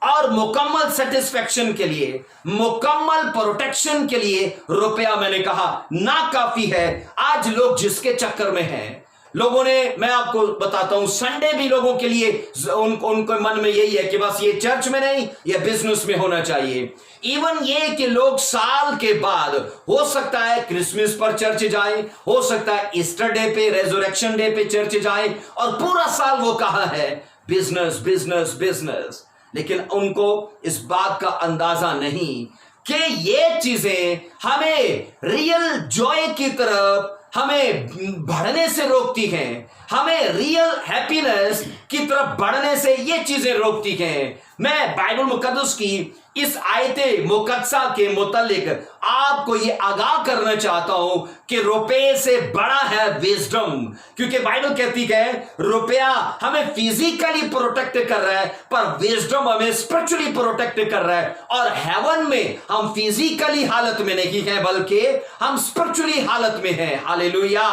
और मुकम्मल सेटिस्फेक्शन के लिए, मुकम्मल प्रोटेक्शन के लिए रुपया, मैंने कहा, ना काफी है। आज लोग जिसके चक्कर में हैं, लोगों ने, मैं आपको बताता हूं, संडे भी लोगों के लिए उनको मन में यही है कि बस ये चर्च में नहीं, ये बिजनेस में होना चाहिए। इवन ये कि लोग साल के बाद, हो सकता है क्रिसमस पर चर्च जाएं, हो सकता है ईस्टर डे पे, रेजरेक्शन डे पे चर्च जाएं, और पूरा साल वो कहा है बिजनेस बिजनेस बिजनेस, लेकिन उनको इस बात का अंदाजा नहीं कि ये चीजें हमें रियल जॉय की तरफ हमें बढ़ने से रोकती हैं, हमें रियल हैप्पीनेस की तरफ बढ़ने से ये चीजें रोकती हैं। मैं बाइबल मुकद्दस की इस आयते मुकद्दसा के मुतालिक आपको ये आगाह करना चाहता हूं कि रुपये से बड़ा है विजडम, क्योंकि बाइबल कहती है रुपया हमें फिजिकली प्रोटेक्ट कर रहा है, पर विजडम हमें स्पिरिचुअली प्रोटेक्ट कर रहा है। और हेवन में हम फिजिकली हालत में नहीं है, बल्कि हम स्पिरिचुअली हालत में हैं। हालेलुया।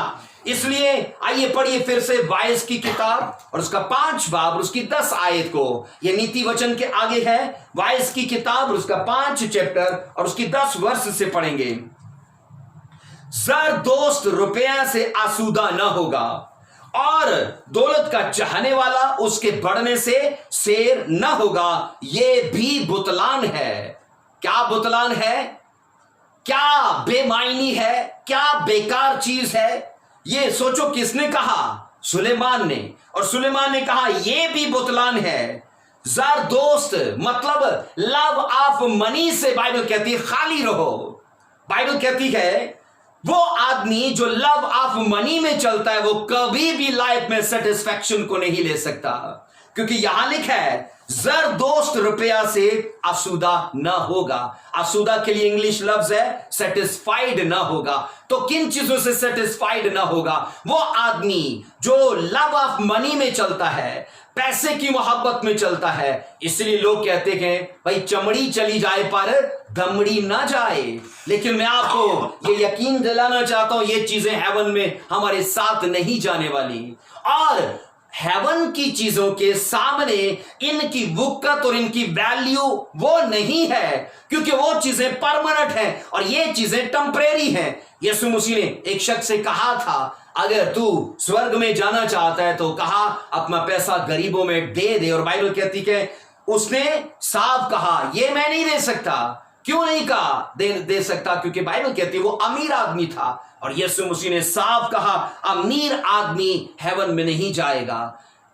इसलिए आइए पढ़िए फिर से वाइस की किताब और उसका 5 बाब और उसकी 10 आयत को। ये नीति वचन के आगे है। वाइस की किताब और उसका 5 चैप्टर और उसकी 10 वर्ष से पढ़ेंगे। जर दोस्त रुपया से आसूदा न होगा और दौलत का चाहने वाला उसके बढ़ने से शेर न होगा। ये भी बुतलान है। क्या बुतलान है? क्या बेमायनी है? क्या बेकार चीज है? ये सोचो, किसने कहा? सुलेमान ने। और सुलेमान ने कहा ये भी बुतलान है। जार दोस्त मतलब लव ऑफ मनी से बाइबल कहती है खाली रहो। बाइबल कहती है वो आदमी जो लव ऑफ मनी में चलता है वो कभी भी लाइफ में सेटिस्फैक्शन को नहीं ले सकता, क्योंकि यहां लिखा है जर दोस्त रुपया से आसूदा न होगा। आसूदा के लिए इंग्लिश लफ्ज है सेटिस्फाइड न होगा। तो किन चीजों से सेटिस्फाइड न होगा? वो आदमी जो लव ऑफ मनी में चलता है, पैसे की मोहब्बत में चलता है। इसलिए लोग कहते हैं भाई चमड़ी चली जाए पर दमड़ी ना जाए। लेकिन मैं आपको ये यकीन दिलाना चाहता हूं ये चीजें हेवन में हमारे साथ नहीं जाने वाली। और हेवन की चीजों के सामने इनकी वक़्त और इनकी वैल्यू वो नहीं है, क्योंकि वो चीजें परमानेंट हैं और ये चीजें टेम्परेरी हैं। यीशु मसीह ने एक शख्स से कहा था अगर तू स्वर्ग में जाना चाहता है तो कहा अपना पैसा गरीबों में दे दे। और बाइबल कहती है उसने साफ कहा ये मैं नहीं दे सकता। क्यों नहीं कहा दे सकता? क्योंकि बाइबल कहती है वो अमीर आदमी था। और यीशु मसीह ने साफ कहा अमीर आदमी हेवन में नहीं जाएगा।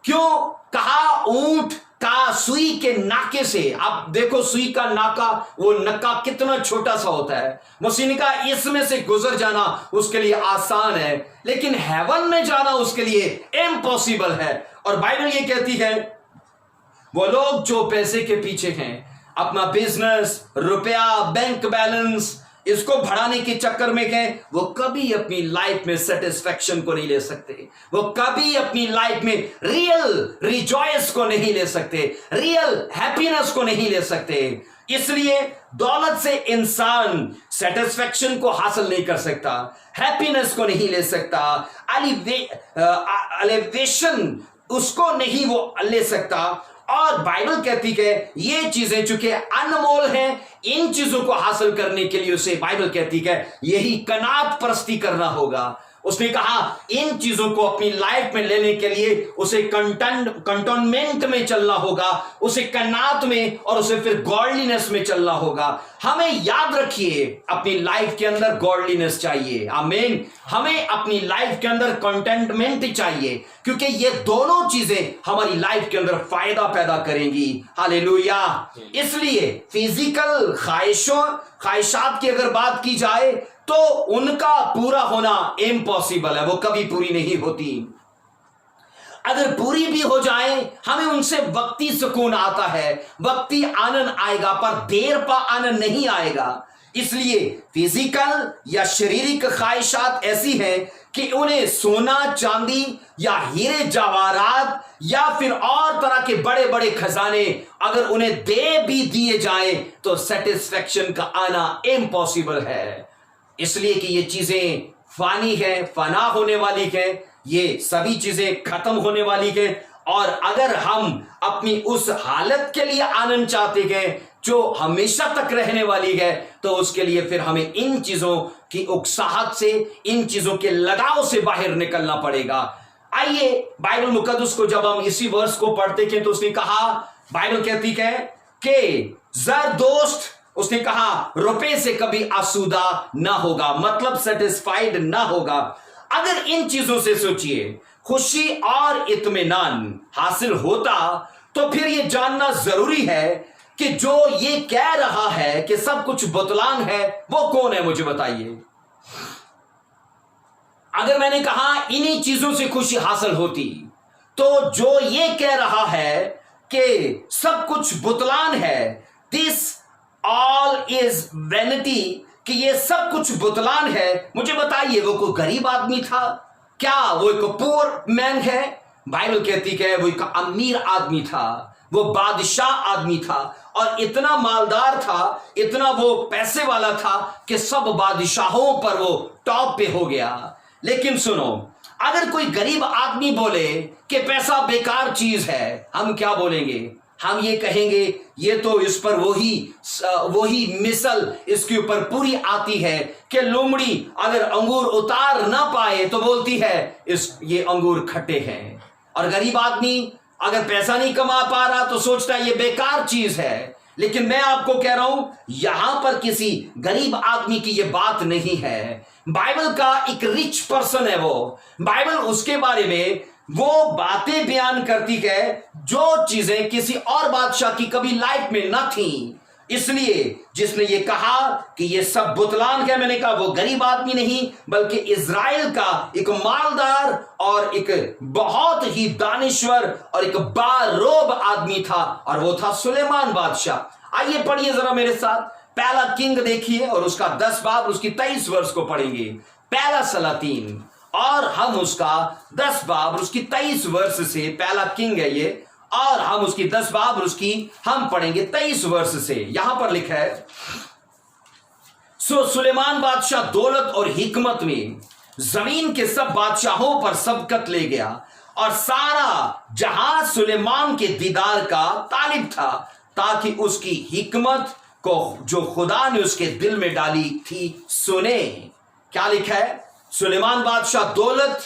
क्यों कहा? ऊंट का सुई के नाके से, आप देखो सुई का नाका, वो नक्का कितना छोटा सा होता है। मसीह ने कहा इसमें से गुजर जाना उसके लिए आसान है, लेकिन हेवन में जाना उसके लिए इम्पॉसिबल है। और बाइबल ये कहती है वो लोग जो पैसे के पीछे हैं, अपना बिजनेस, रुपया, बैंक बैलेंस, इसको बढ़ाने के चक्कर में हैं, वो कभी अपनी लाइफ में सेटिस्फैक्शन को नहीं ले सकते। वो कभी अपनी लाइफ में रियल रिजॉयस को नहीं ले सकते, रियल हैप्पीनेस को नहीं ले सकते। इसलिए दौलत से इंसान सेटिस्फैक्शन को हासिल नहीं कर सकता, हैप्पीनेस को नहीं ले सकता, एलिवेशन उसको नहीं वो ले सकता। और बाइबल कहती है ये चीजें चूंकि अनमोल हैं, इन चीजों को हासिल करने के लिए उसे बाइबल कहती है यही कनात परस्ती करना होगा। उसने कहा इन चीजों को अपनी लाइफ में लेने के लिए उसे कंटोनमेंट में चलना होगा, उसे कनात में, और उसे फिर गॉडलीनेस में चलना होगा। हमें याद रखिए अपनी लाइफ के अंदर गॉडलीनेस चाहिए। आमीन। हमें अपनी लाइफ के अंदर कंटेंटमेंट चाहिए, क्योंकि ये दोनों चीजें हमारी लाइफ के अंदर फायदा पैदा करेंगी। हालेलुया। इसलिए फिजिकल ख्वाहिशात की अगर बात की जाए तो उनका पूरा होना इम्पॉसिबल है, वो कभी पूरी नहीं होती। अगर पूरी भी हो जाए हमें उनसे वक्ती सुकून आता है, वक्ती आनंद आएगा, पर देर पा आनंद नहीं आएगा। इसलिए फिजिकल या शारीरिक ख्वाहिशात ऐसी हैं कि उन्हें सोना चांदी या हीरे जवाहरात या फिर और तरह के बड़े बड़े खजाने अगर उन्हें दे भी दिए जाएं तो सेटिस्फैक्शन का आना इम्पॉसिबल है। इसलिए कि ये चीजें फानी है, फना होने वाली है, ये सभी चीजें खत्म होने वाली है। और अगर हम अपनी उस हालत के लिए आनंद चाहते हैं जो हमेशा तक रहने वाली है, तो उसके लिए फिर हमें इन चीजों की उकसाहट से, इन चीजों के लगाव से बाहर निकलना पड़ेगा। आइए बाइबल मुकद्दस को जब हम इसी वर्ष को पढ़ते हैं तो उसने कहा, बाइबल कहती है कि जर दोस्त, उसने कहा रुपए से कभी आसूदा ना होगा, मतलब सेटिस्फाइड ना होगा। अगर इन चीजों से सोचिए खुशी और इत्मीनान हासिल होता तो फिर यह जानना जरूरी है कि जो ये कह रहा है कि सब कुछ बुतलान है वो कौन है, मुझे बताइए। अगर मैंने कहा इन्हीं चीजों से खुशी हासिल होती तो जो ये कह रहा है कि सब कुछ बुतलान है, दिस ऑल इज वैनिटी, कि ये सब कुछ बुतलान है, मुझे बताइए वो कोई गरीब आदमी था क्या? वो एक पुअर मैन है? बाइबल कहती है वो एक अमीर आदमी था, वो बादशाह आदमी था और इतना मालदार था, इतना वो पैसे वाला था कि सब बादशाहों पर वो टॉप पे हो गया। लेकिन सुनो, अगर कोई गरीब आदमी बोले कि पैसा बेकार चीज है, हम क्या बोलेंगे? हम ये कहेंगे ये तो इस पर वही मिसल इसके ऊपर पूरी आती है कि लोमड़ी अगर अंगूर उतार ना पाए तो बोलती है ये अंगूर खट्टे हैं। और गरीब आदमी अगर पैसा नहीं कमा पा रहा तो सोचता है ये बेकार चीज है। लेकिन मैं आपको कह रहा हूं यहां पर किसी गरीब आदमी की ये बात नहीं है। बाइबल का एक रिच पर्सन है वो। बाइबल उसके बारे में वो बातें बयान करती है जो चीजें किसी और बादशाह की कभी लाइफ में न थी। इसलिए जिसने ये कहा कि ये सब बुतलान है, मैंने कहा वो गरीब आदमी नहीं बल्कि इज़राइल का एक मालदार और एक बहुत ही दानिश्वर और एक बारोब आदमी था, और वो था सुलेमान बादशाह। आइए पढ़िए जरा मेरे साथ, पहला किंग देखिए और उसका 10 बाब उसकी 23 वर्ष को पढ़ेंगे। पहला सलातीन और हम उसका 10 बाब उसकी 23 वर्ष से, पहला किंग है ये, और हम उसकी 10 बाब उसकी हम पढ़ेंगे 23 वर्ष से। यहां पर लिखा है, सो सुलेमान बादशाह दौलत और हिकमत में जमीन के सब बादशाहों पर सबकत ले गया, और सारा जहां सुलेमान के दीदार का तालिब था, ताकि उसकी हिकमत को जो खुदा ने उसके दिल में डाली थी सुने। क्या लिखा है? सुलेमान बादशाह दौलत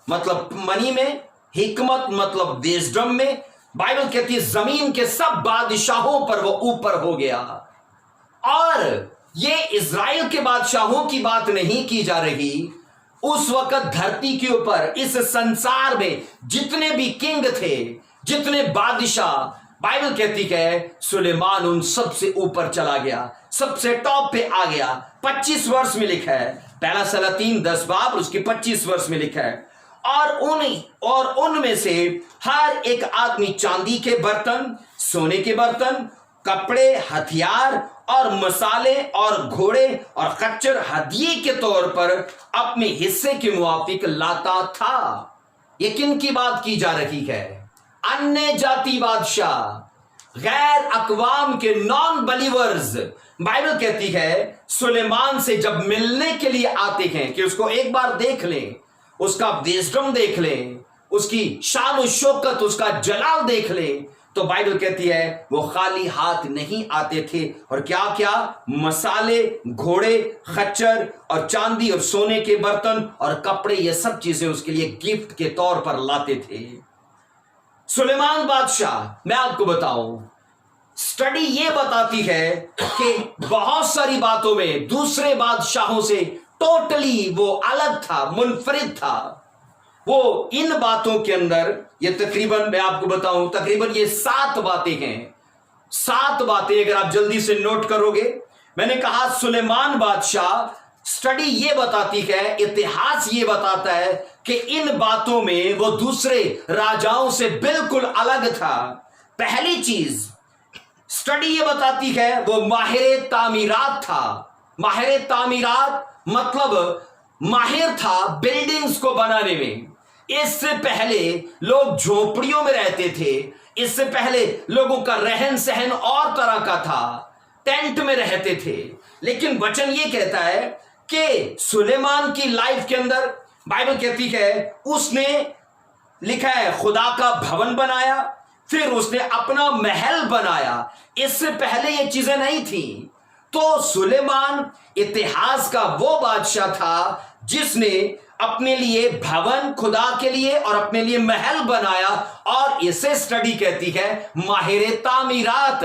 मतलब मनी में, हिकमत मतलब विजडम में। बाइबल कहती है जमीन के सब बादशाहों पर वो ऊपर हो गया। और ये इज़राइल के बादशाहों की बात नहीं की जा रही। उस वक्त धरती के ऊपर इस संसार में जितने भी किंग थे, जितने बादशाह, बाइबल कहती है सुलेमान उन सबसे ऊपर चला गया, सबसे टॉप पे आ गया। 25 वर्ष में लिखा है, पहला सलातीन 10 बाब उसकी 25 वर्ष में लिखा है, और उनमें से हर एक आदमी चांदी के बर्तन, सोने के बर्तन, कपड़े, हथियार और मसाले और घोड़े और खच्चर हदिये के तौर पर अपने हिस्से के मुआफिक लाता था। ये किन की बात की जा रही है? अन्य जाति बादशाह, गैर अकवाम के नॉन बिलीवर्स। बाइबल कहती है सुलेमान से जब मिलने के लिए आते हैं कि उसको एक बार देख लें, उसका विजडम देख लें, उसकी शान और शौकत, उसका जलाल देख लें, तो बाइबल कहती है वो खाली हाथ नहीं आते थे। और क्या क्या? मसाले, घोड़े, खच्चर और चांदी और सोने के बर्तन और कपड़े, ये सब चीजें उसके लिए गिफ्ट के तौर पर लाते थे। सुलेमान बादशाह, मैं आपको बताऊं, स्टडी ये बताती है कि बहुत सारी बातों में दूसरे बादशाहों से टोटली वो अलग था, मुनफरिद था। वो इन बातों के अंदर, ये तकरीबन मैं आपको बताऊं, तकरीबन ये 7 बातें हैं। 7 बातें अगर आप जल्दी से नोट करोगे। मैंने कहा सुलेमान बादशाह, स्टडी ये बताती है, इतिहास ये बताता है कि इन बातों में वो दूसरे राजाओं से बिल्कुल अलग था। पहली चीज स्टडी ये बताती है वो माहिर तामीरात था। माहिर तामीरात मतलब माहिर था बिल्डिंग्स को बनाने में। इससे पहले लोग झोपड़ियों में रहते थे, इससे पहले लोगों का रहन सहन और तरह का था, टेंट में रहते थे। लेकिन वचन ये कहता है कि सुलेमान की लाइफ के अंदर, बाइबल कहती है उसने, लिखा है, खुदा का भवन बनाया, फिर उसने अपना महल बनाया। इससे पहले ये चीजें नहीं थी। तो सुलेमान इतिहास का वो बादशाह था जिसने अपने लिए भवन खुदा के लिए और अपने लिए महल बनाया, और इसे स्टडी कहती है माहिर तामीरात,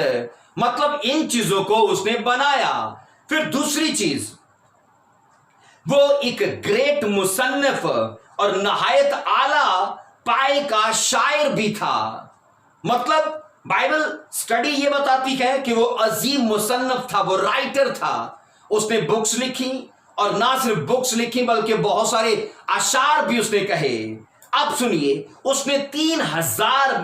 मतलब इन चीजों को उसने बनाया। फिर दूसरी चीज, वो एक ग्रेट मुसन्निफ और नहायत आला पाए का शायर भी था। मतलब बाइबल स्टडी ये बताती है कि वो अजीम मुसन्निफ था, वो राइटर था। उसने बुक्स लिखी, और ना सिर्फ बुक्स लिखी बल्कि बहुत सारे अशार भी उसने कहे। अब सुनिए, उसने 3000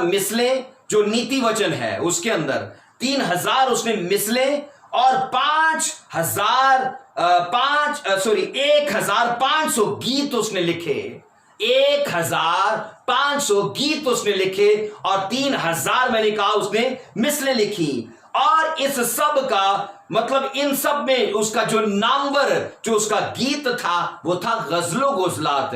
मिसलें जो नीति वचन है उसके अंदर 3000 उसने मिसलें, और 1500 गीत उसने लिखे। 1500 गीत उसने लिखे, और 3000 मैंने कहा उसने मिसलें लिखी। और इस सब का मतलब इन सब में उसका जो नंबर, जो उसका गीत था वो था गजलो गुजलात।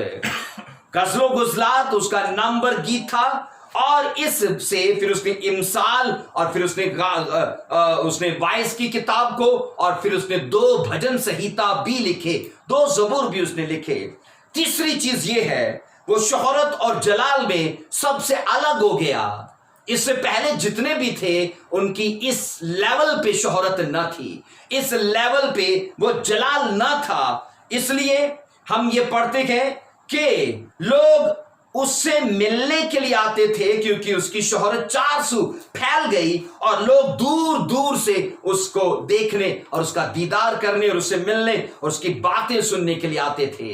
गजलो गुजलात उसका नंबर गीत था। और इससे फिर उसने इमसाल, और फिर उसने वाइस की किताब को, और फिर उसने 2 भजन संहिता भी लिखे, 2 ज़बूर भी उसने लिखे। तीसरी चीज ये है, वो शोहरत और जलाल में सबसे अलग हो गया। इससे पहले जितने भी थे उनकी इस लेवल पे शोहरत न थी, इस लेवल पे वो जलाल न था। इसलिए हम ये पढ़ते हैं कि लोग उससे मिलने के लिए आते थे, क्योंकि उसकी शोहरत 400 फैल गई और लोग दूर दूर से उसको देखने और उसका दीदार करने और उससे मिलने और उसकी बातें सुनने के लिए आते थे।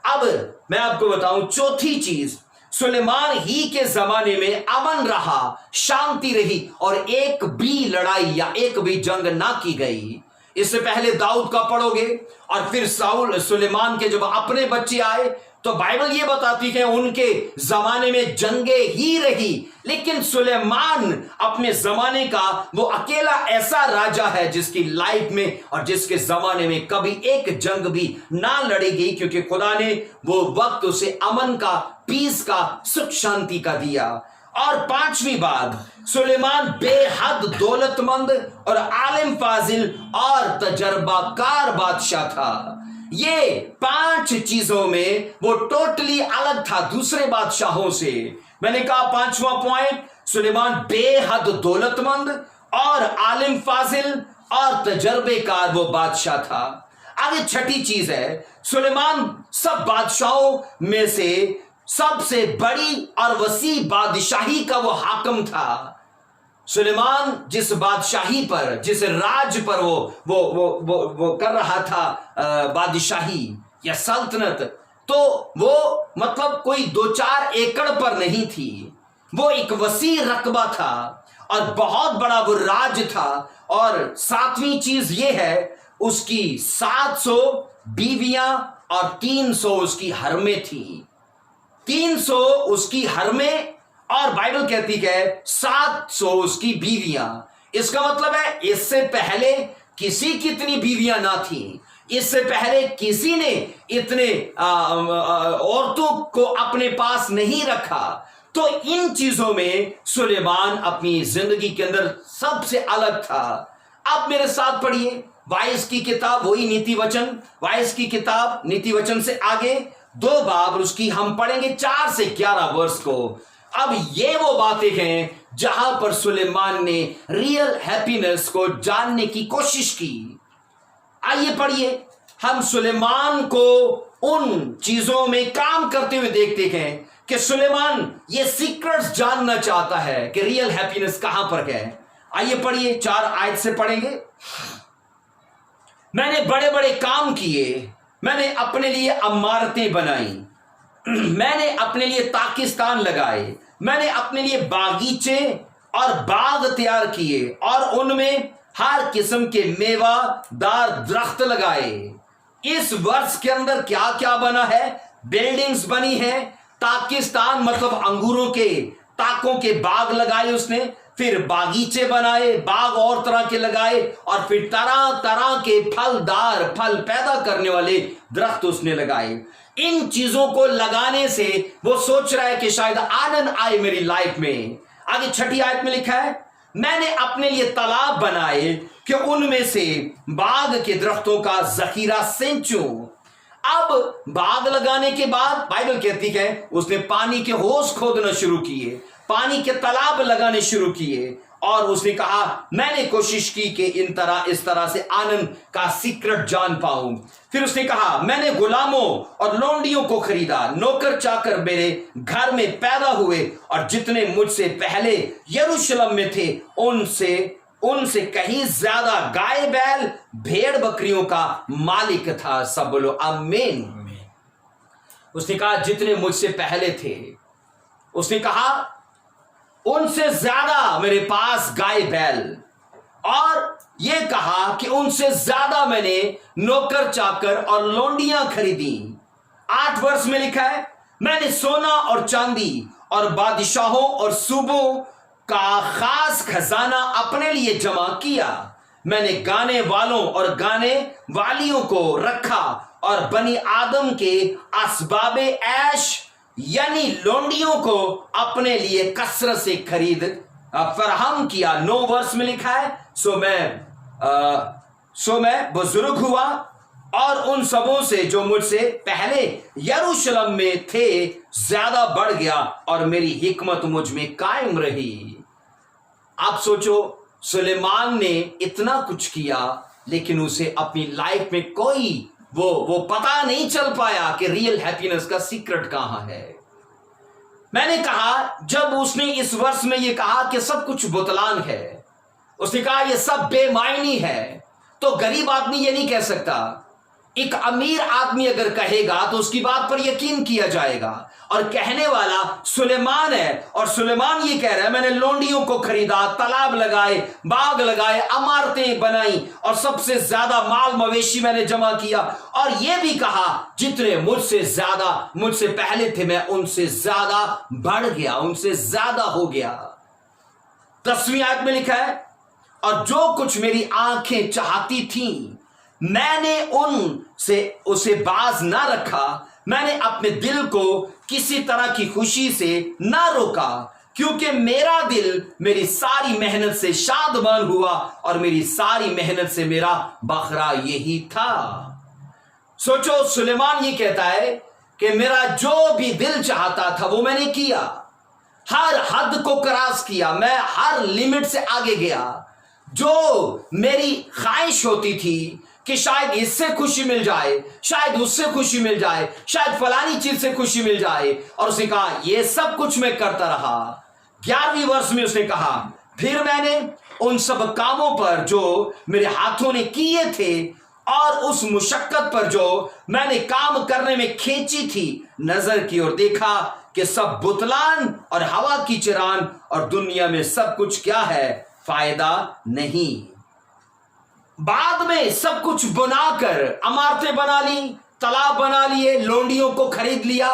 अब मैं आपको बताऊं, चौथी चीज, सुलेमान ही के जमाने में अमन रहा, शांति रही और एक भी लड़ाई या एक भी जंग ना की गई। इससे पहले दाऊद का पढ़ोगे और फिर सुलेमान के जब अपने बच्चे आए तो बाइबल ये बताती है उनके जमाने में जंगे ही रही, लेकिन सुलेमान अपने जमाने का वो अकेला ऐसा राजा है जिसकी लाइफ में और जिसके जमाने में कभी एक जंग भी ना लड़ी गई, क्योंकि खुदा ने वो वक्त उसे अमन का, पीस का, सुख शांति का दिया। और 5वीं बात, सुलेमान बेहद दौलतमंद और आलिम फाजिल और तजर्बाकार बादशाह था। ये 5 चीजों में वो टोटली अलग था दूसरे बादशाहों से। मैंने कहा 5वां पॉइंट, सुलेमान बेहद दौलतमंद और आलिम फाजिल और तजर्बेकार वो बादशाह था। आगे 6ठी चीज है, सुलेमान सब बादशाहों में से सबसे बड़ी और वसी बादशाही का वो हाकम था। सुलेमान जिस बादशाही पर, जिस राज पर वो कर रहा था बादशाही या सल्तनत, तो वो मतलब कोई 2-4 एकड़ पर नहीं थी, वो एक वसी रकबा था और बहुत बड़ा वो राज था। और 7वीं चीज ये है, उसकी 700 बीवियां और 300 उसकी हरमें थी। 300 उसकी हरमें और बाइबल कहती है 700 उसकी बीवियां। इसका मतलब है इससे पहले किसी की इतनी बीवियां ना थी, इससे पहले किसी ने इतने औरतों को अपने पास नहीं रखा। तो इन चीजों में सुलेमान अपनी जिंदगी के अंदर सबसे अलग था। आप मेरे साथ पढ़िए वाइस की किताब, वही नीति वचन, वाइस की किताब नीति वचन से आगे 2 बाब उसकी हम पढ़ेंगे 4 से 11 वर्ष को। अब ये वो बातें हैं जहां पर सुलेमान ने रियल हैप्पीनेस को जानने की कोशिश की। आइए पढ़िए, हम सुलेमान को उन चीजों में काम करते हुए देखते हैं कि सुलेमान ये सीक्रेट्स जानना चाहता है कि रियल हैप्पीनेस कहां पर है। आइए पढ़िए, 4 आयत से पढ़ेंगे। मैंने बड़े बड़े काम किए, मैंने अपने लिए इमारतें बनाई, मैंने अपने लिए ताकिस्तान लगाए, मैंने अपने लिए बागीचे और बाग तैयार किए और उनमें हर किस्म के मेवादार दरख्त लगाए। इस वर्ष के अंदर क्या क्या बना है? बिल्डिंग्स बनी है, ताकिस्तान मतलब अंगूरों के ताकों के बाग लगाए उसने, फिर बागीचे बनाए, बाग और तरह के लगाए, और फिर तरह तरह के फलदार, फल पैदा करने वाले दरख्त उसने लगाए। इन चीजों को लगाने से वो सोच रहा है कि शायद आनंद आए मेरी लाइफ में। आगे 6ठी आयत में लिखा है, मैंने अपने लिए तालाब बनाए कि उनमें से बाग के दरख्तों का जखीरा सिंचूं। अब बाग लगाने के बाद बाइबल कहती है उसने पानी के होज खोदना शुरू किए, पानी के तालाब लगाने शुरू किए, और उसने कहा मैंने कोशिश की कि इस तरह से आनंद का सीक्रेट जान पाऊं। फिर उसने कहा मैंने गुलामों और लोंडियों को खरीदा, नौकर चाकर मेरे घर में पैदा हुए, और जितने मुझसे पहले यरूशलेम में थे उनसे कहीं ज्यादा गाय बैल भेड़ बकरियों का मालिक था। सब बोलो आमीन। उसने कहा जितने मुझसे पहले थे, उसने कहा उनसे ज्यादा मेरे पास गाय बैल, और यह कहा कि उनसे ज्यादा मैंने नौकर चाकर और लोंडियां खरीदी। 8 वर्ष में लिखा है मैंने सोना और चांदी और बादशाहों और सूबों का खास खजाना अपने लिए जमा किया। मैंने गाने वालों और गाने वालियों को रखा और बनी आदम के असबाबे ऐश यानी लोंडियों को अपने लिए कसरत से खरीद फराहम किया। 9 वर्ष में लिखा है, सो मैं बुजुर्ग हुआ और उन सबों से जो मुझसे पहले यरूशलेम में थे ज्यादा बढ़ गया और मेरी हिकमत मुझ में कायम रही। आप सोचो, सुलेमान ने इतना कुछ किया लेकिन उसे अपनी लाइफ में कोई वो पता नहीं चल पाया कि रियल हैप्पीनेस का सीक्रेट कहां है। मैंने कहा, जब उसने इस वर्ष में ये कहा कि सब कुछ बुतलान है, उसने कहा ये सब बेमायनी है, तो गरीब आदमी ये नहीं कह सकता। एक अमीर आदमी अगर कहेगा तो उसकी बात पर यकीन किया जाएगा। और कहने वाला सुलेमान है और सुलेमान ये कह रहा है, मैंने लोंडियों को खरीदा, तालाब लगाए, बाग लगाए, इमारतें बनाई और सबसे ज्यादा माल मवेशी मैंने जमा किया। और ये भी कहा, जितने मुझसे पहले थे मैं उनसे ज्यादा बढ़ गया, उनसे ज्यादा हो गया। 10वीं आयत में लिखा है, और जो कुछ मेरी आंखें चाहती थीं मैंने उसे बाज ना रखा। मैंने अपने दिल को किसी तरह की खुशी से ना रोका, क्योंकि मेरा दिल मेरी सारी मेहनत से शादमान हुआ और मेरी सारी मेहनत से मेरा बखरा यही था। सोचो, सुलेमान ये कहता है कि मेरा जो भी दिल चाहता था वो मैंने किया, हर हद को क्रॉस किया, मैं हर लिमिट से आगे गया। जो मेरी ख्वाहिश होती थी कि शायद इससे खुशी मिल जाए, शायद उससे खुशी मिल जाए, शायद फलानी चीज से खुशी मिल जाए, और उसने कहा ये सब कुछ मैं करता रहा। 11वीं वर्ष में उसने कहा, फिर मैंने उन सब कामों पर जो मेरे हाथों ने किए थे और उस मुशक्कत पर जो मैंने काम करने में खींची थी नजर की और देखा कि सब बुतलान और हवा की चिरान और दुनिया में सब कुछ क्या है, फायदा नहीं। बाद में सब कुछ बनाकर इमारतें बना ली, तालाब बना लिए, लोंडियों को खरीद लिया,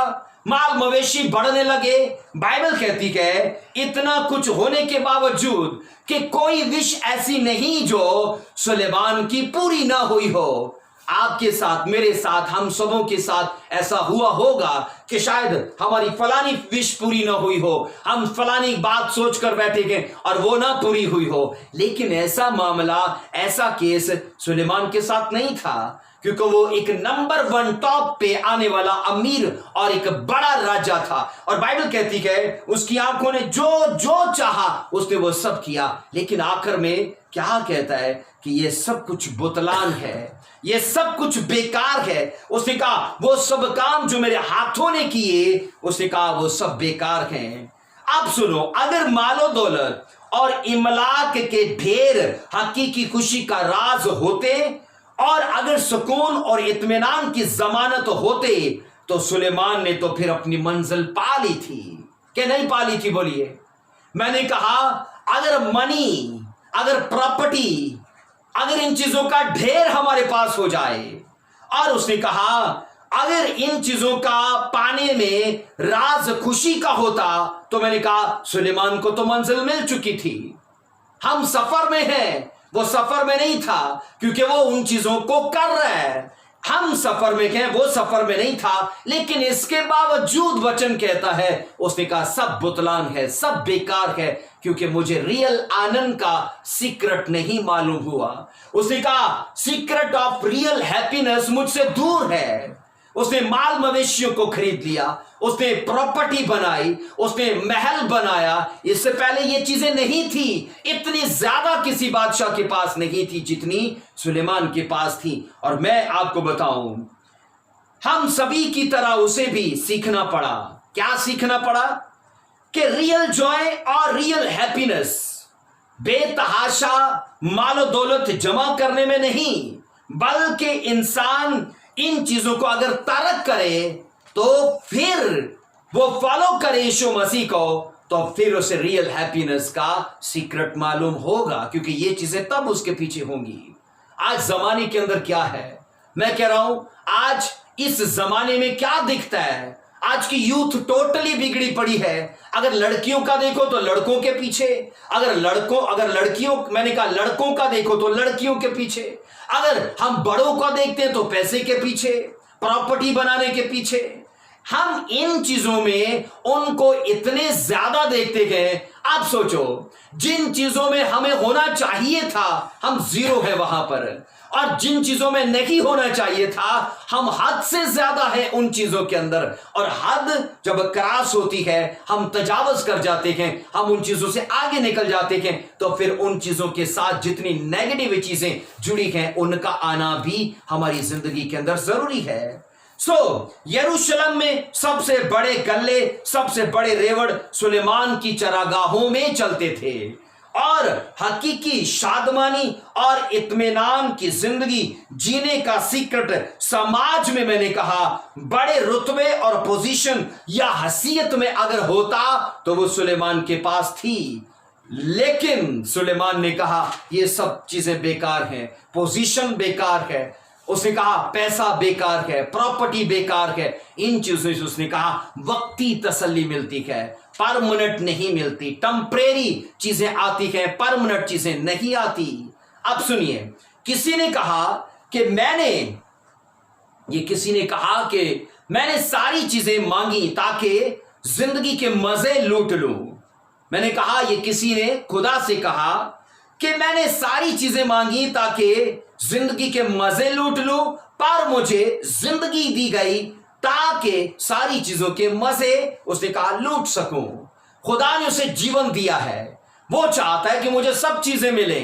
माल मवेशी बढ़ने लगे। बाइबल कहती है इतना कुछ होने के बावजूद कि कोई विश ऐसी नहीं जो सुलेमान की पूरी ना हुई हो। आपके साथ, मेरे साथ, हम सबों के साथ ऐसा हुआ होगा कि शायद हमारी फलानी विश पूरी ना हुई हो, हम फलानी बात सोचकर बैठे गए और वो ना पूरी हुई हो। लेकिन ऐसा मामला, ऐसा केस सुलेमान के साथ नहीं था, क्योंकि वो एक नंबर 1 टॉप पे आने वाला अमीर और एक बड़ा राजा था। और बाइबल कहती है उसकी आंखों ने जो जो चाहा उसने वो सब किया। लेकिन आखिर में क्या कहता है कि ये सब कुछ बुतलान है, ये सब कुछ बेकार है। उसने कहा वो सब काम जो मेरे हाथों ने किए, उसने कहा वो सब बेकार हैं। अब सुनो, अगर मालो दौलत और इमलाक के ढेर हकीकी खुशी का राज होते और अगर सुकून और इत्मीनान की जमानत होते तो सुलेमान ने तो फिर अपनी मंजिल पा ली थी कि नहीं पा ली थी? बोलिए। मैंने कहा अगर मनी, अगर प्रॉपर्टी, अगर इन चीजों का ढेर हमारे पास हो जाए, और उसने कहा अगर इन चीजों का पाने में राज खुशी का होता, तो मैंने कहा सुलेमान को तो मंजिल मिल चुकी थी। हम सफर में हैं, वो सफर में नहीं था, क्योंकि वो उन चीजों को कर रहा है। हम सफर में हैं, वो सफर में नहीं था। लेकिन इसके बावजूद वचन कहता है, उसने कहा सब बुतलान है, सब बेकार है, क्योंकि मुझे रियल आनंद का सीक्रेट नहीं मालूम हुआ। उसने कहा सीक्रेट ऑफ रियल हैप्पीनेस मुझसे दूर है। उसने माल मवेशियों को खरीद लिया, उसने प्रॉपर्टी बनाई, उसने महल बनाया। इससे पहले ये चीजें नहीं थी, इतनी ज्यादा किसी बादशाह के पास नहीं थी जितनी सुलेमान के पास थी। और मैं आपको बताऊं, हम सभी की तरह उसे भी सीखना पड़ा। क्या सीखना पड़ा? कि रियल जॉय और रियल हैप्पीनेस बेतहाशा मालो दौलत जमा करने में नहीं, बल्कि इंसान इन चीजों को अगर तर्क करे तो फिर वो फॉलो करे यीशु मसीह को, तो फिर उसे रियल हैप्पीनेस का सीक्रेट मालूम होगा, क्योंकि ये चीजें तब उसके पीछे होंगी। आज जमाने के अंदर क्या है, मैं कह रहा हूं आज इस जमाने में क्या दिखता है, आज की यूथ टोटली बिगड़ी पड़ी है। अगर लड़कियों का देखो तो लड़कों के पीछे, अगर लड़कियों, मैंने कहा लड़कों का देखो तो लड़कियों के पीछे, अगर हम बड़ों का देखते हैं तो पैसे के पीछे, प्रॉपर्टी बनाने के पीछे। हम इन चीजों में उनको इतने ज्यादा देखते गए। आप सोचो, जिन चीजों में हमें होना चाहिए था हम जीरो है वहां पर, और जिन चीजों में नहीं होना चाहिए था हम हद से ज्यादा है उन चीजों के अंदर। और हद जब क्रॉस होती है, हम तजावज कर जाते हैं, हम उन चीजों से आगे निकल जाते हैं, तो फिर उन चीजों के साथ जितनी नेगेटिव चीजें जुड़ी हैं उनका आना भी हमारी जिंदगी के अंदर जरूरी है। यरूशलेम में सबसे बड़े गल्ले, सबसे बड़े रेवड़ सुलेमान की चरागाहों में चलते थे, और हकीकी शादमानी और इत्मीनान की जिंदगी जीने का सीक्रेट समाज में, मैंने कहा, बड़े रुतबे और पोजीशन या हैसियत में अगर होता तो वो सुलेमान के पास थी। लेकिन सुलेमान ने कहा ये सब चीजें बेकार हैं, पोजीशन बेकार है, उसने कहा पैसा बेकार है, प्रॉपर्टी बेकार है। इन चीजों से उसने कहा वक्ती तसल्ली मिलती है, परमानेंट नहीं मिलती। टेम्परेरी चीजें आती हैं, परमानेंट चीजें नहीं आती। अब सुनिए, किसी ने कहा कि मैंने सारी चीजें मांगी ताकि जिंदगी के मजे लूट लूं। मैंने कहा, ये किसी ने खुदा से कहा कि मैंने सारी चीजें मांगी ताकि जिंदगी के मजे लूट लूं, पर मुझे जिंदगी दी गई ताकि सारी चीजों के मजे, उसने कहा, लूट सकूं। खुदा ने उसे जीवन दिया है, वो चाहता है कि मुझे सब चीजें मिले।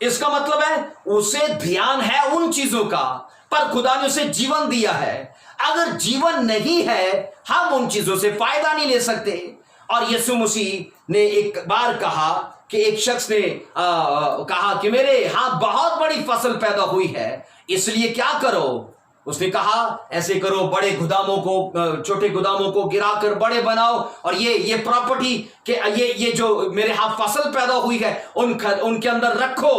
इसका मतलब है उसे ध्यान है उन चीजों का, पर खुदा ने उसे जीवन दिया है। अगर जीवन नहीं है हम उन चीजों से फायदा नहीं ले सकते। और यीशु मसीह ने एक बार कहा कि एक शख्स ने कहा कि मेरे यहां बहुत बड़ी फसल पैदा हुई है, इसलिए क्या करो। उसने कहा ऐसे करो, बड़े गोदामों को, छोटे गोदामों को गिराकर बड़े बनाओ, और ये प्रॉपर्टी के ये जो मेरे यहां फसल पैदा हुई है उनके अंदर रखो,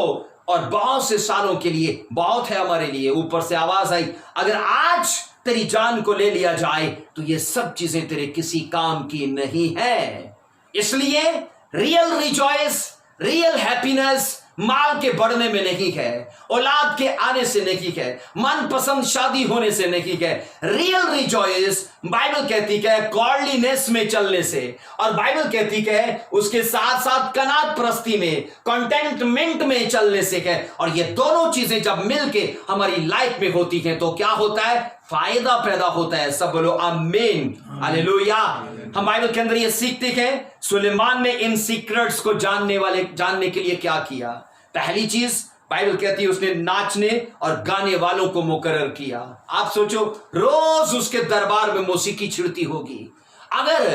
और बहुत से सालों के लिए बहुत है हमारे लिए। ऊपर से आवाज आई, अगर आज तेरी जान को ले लिया जाए तो ये सब चीजें तेरे किसी काम की नहीं है। इसलिए रियल रिजॉइस, रियल हैप्पीनेस माल के बढ़ने में नहीं है, औलाद के आने से नहीं है, मनपसंद शादी होने से नहीं है। रियल रिजॉइस बाइबल कहती है गॉडलीनेस में चलने से, और बाइबल कहती है उसके साथ साथ कनात प्रस्ती में, कंटेंटमेंट में चलने से है। और ये दोनों चीजें जब मिलके हमारी लाइफ में होती हैं तो क्या होता है, फायदा पैदा होता है। सब बोलो आमीन, हालेलुया। हम बाइबल के अंदर ये सीखते हैं सुलेमान ने इन सीक्रेट्स को जानने के लिए क्या किया। पहली चीज बाइबल कहती है उसने नाचने और गाने वालों को मुकर्रर किया। आप सोचो, रोज उसके दरबार में मौसीकी छिड़ती होगी। अगर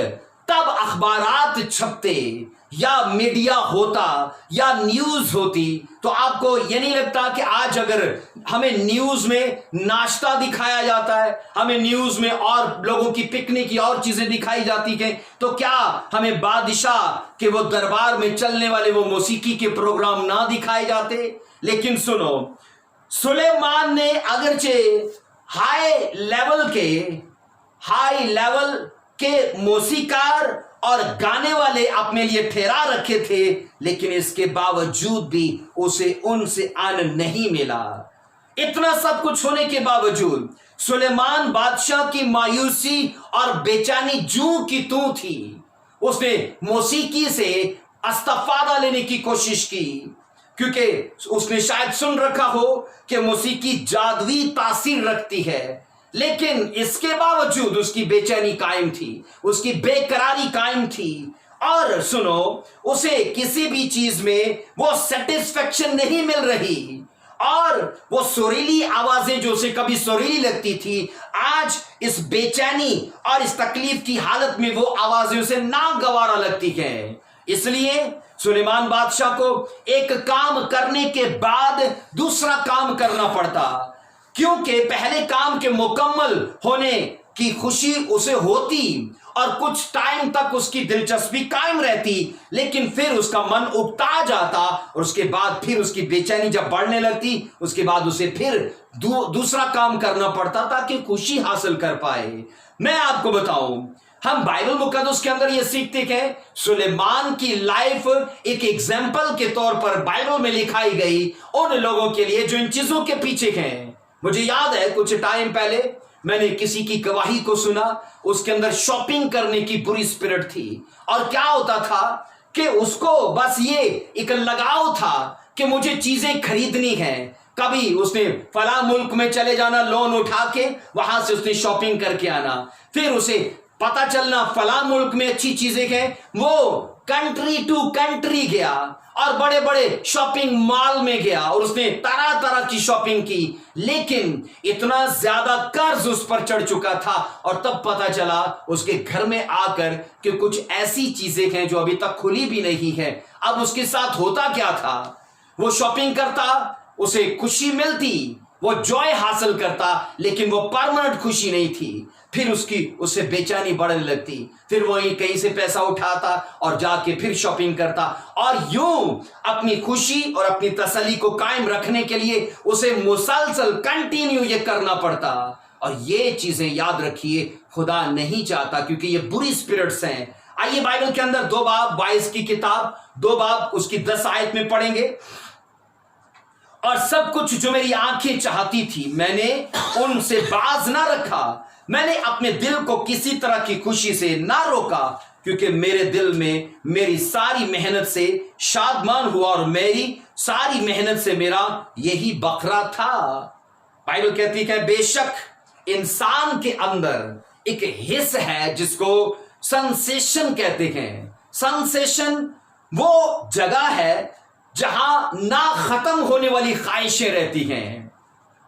तब अखबारात छपते या मीडिया होता या न्यूज होती तो आपको ये नहीं लगता कि आज अगर हमें न्यूज में नाश्ता दिखाया जाता है, हमें न्यूज में और लोगों की पिकनिक या और चीजें दिखाई जाती हैं, तो क्या हमें बादशाह के वो दरबार में चलने वाले वो मौसीकी के प्रोग्राम ना दिखाए जाते। लेकिन सुनो, सुलेमान ने अगरचे हाई लेवल के मौसीकार और गाने वाले अपने लिए ठहरा रखे थे, लेकिन इसके बावजूद भी उसे उनसे आनंद नहीं मिला। इतना सब कुछ होने के बावजूद सुलेमान बादशाह की मायूसी और बेचैनी जूं की तू थी। उसने मौसीकी से इस्तीफा लेने की कोशिश की, क्योंकि उसने शायद सुन रखा हो कि मौसीकी जादुई तासीर रखती है। लेकिन इसके बावजूद उसकी बेचैनी कायम थी, उसकी बेकरारी कायम थी। और सुनो, उसे किसी भी चीज में वो सेटिस्फेक्शन नहीं मिल रही, और वो सुरीली आवाजें जो उसे कभी सुरीली लगती थी, आज इस बेचैनी और इस तकलीफ की हालत में वो आवाजें उसे नागवारा लगती हैं। इसलिए सुलेमान बादशाह को एक काम करने के बाद दूसरा काम करना पड़ता, क्योंकि पहले काम के मुकम्मल होने कि खुशी उसे होती और कुछ टाइम तक उसकी दिलचस्पी कायम रहती, लेकिन फिर उसका मन उकता जाता और उसके बाद फिर उसकी बेचैनी जब बढ़ने लगती, उसके बाद उसे फिर दूसरा काम करना पड़ता ताकि खुशी हासिल कर पाए। मैं आपको बताऊं, हम बाइबल मुकद्दस के अंदर यह सीखते हैं, सुलेमान की लाइफ एक एग्जाम्पल के तौर पर बाइबल में लिखाई गई उन लोगों के लिए जो इन चीजों के पीछे हैं। मुझे याद है कुछ टाइम पहले मैंने किसी की गवाही को सुना, उसके अंदर शॉपिंग करने की बुरी स्पिरिट थी और क्या होता था कि उसको बस ये एक लगाव था कि मुझे चीजें खरीदनी है। कभी उसने फला मुल्क में चले जाना, लोन उठा के वहां से उसने शॉपिंग करके आना, फिर उसे पता चलना फला मुल्क में अच्छी चीजें हैं, वो कंट्री टू कंट्री गया और बड़े बड़े शॉपिंग मॉल में गया और उसने तरह तरह की शॉपिंग की, लेकिन इतना ज्यादा कर्ज उस पर चढ़ चुका था और तब पता चला उसके घर में आकर कि कुछ ऐसी चीजें हैं जो अभी तक खुली भी नहीं है। अब उसके साथ होता क्या था, वो शॉपिंग करता, उसे खुशी मिलती, वो जॉय हासिल करता, लेकिन वो परमानेंट खुशी नहीं थी। फिर उससे बेचैनी बढ़ने लगती, फिर वो कहीं से पैसा उठाता और जाके फिर शॉपिंग करता और यूं अपनी खुशी और अपनी तसल्ली को कायम रखने के लिए उसे मुसलसल कंटिन्यू ये करना पड़ता। और ये चीजें याद रखिए, खुदा नहीं चाहता, क्योंकि ये बुरी स्पिरिट्स हैं। आइए बाइबल के अंदर 2 बाब 22 की किताब 2 बाब उसकी 10 आयत में पढ़ेंगे। और सब कुछ जो मेरी आंखें चाहती थी मैंने उनसे बाज ना रखा, मैंने अपने दिल को किसी तरह की खुशी से ना रोका, क्योंकि मेरे दिल में मेरी सारी मेहनत से शादमान हुआ और मेरी सारी मेहनत से मेरा यही बकरा था। बाइबल कहती है बेशक इंसान के अंदर एक हिस्स है जिसको सेंसेशन कहते हैं। सेंसेशन वो जगह है जहां ना खत्म होने वाली ख्वाहिशें रहती हैं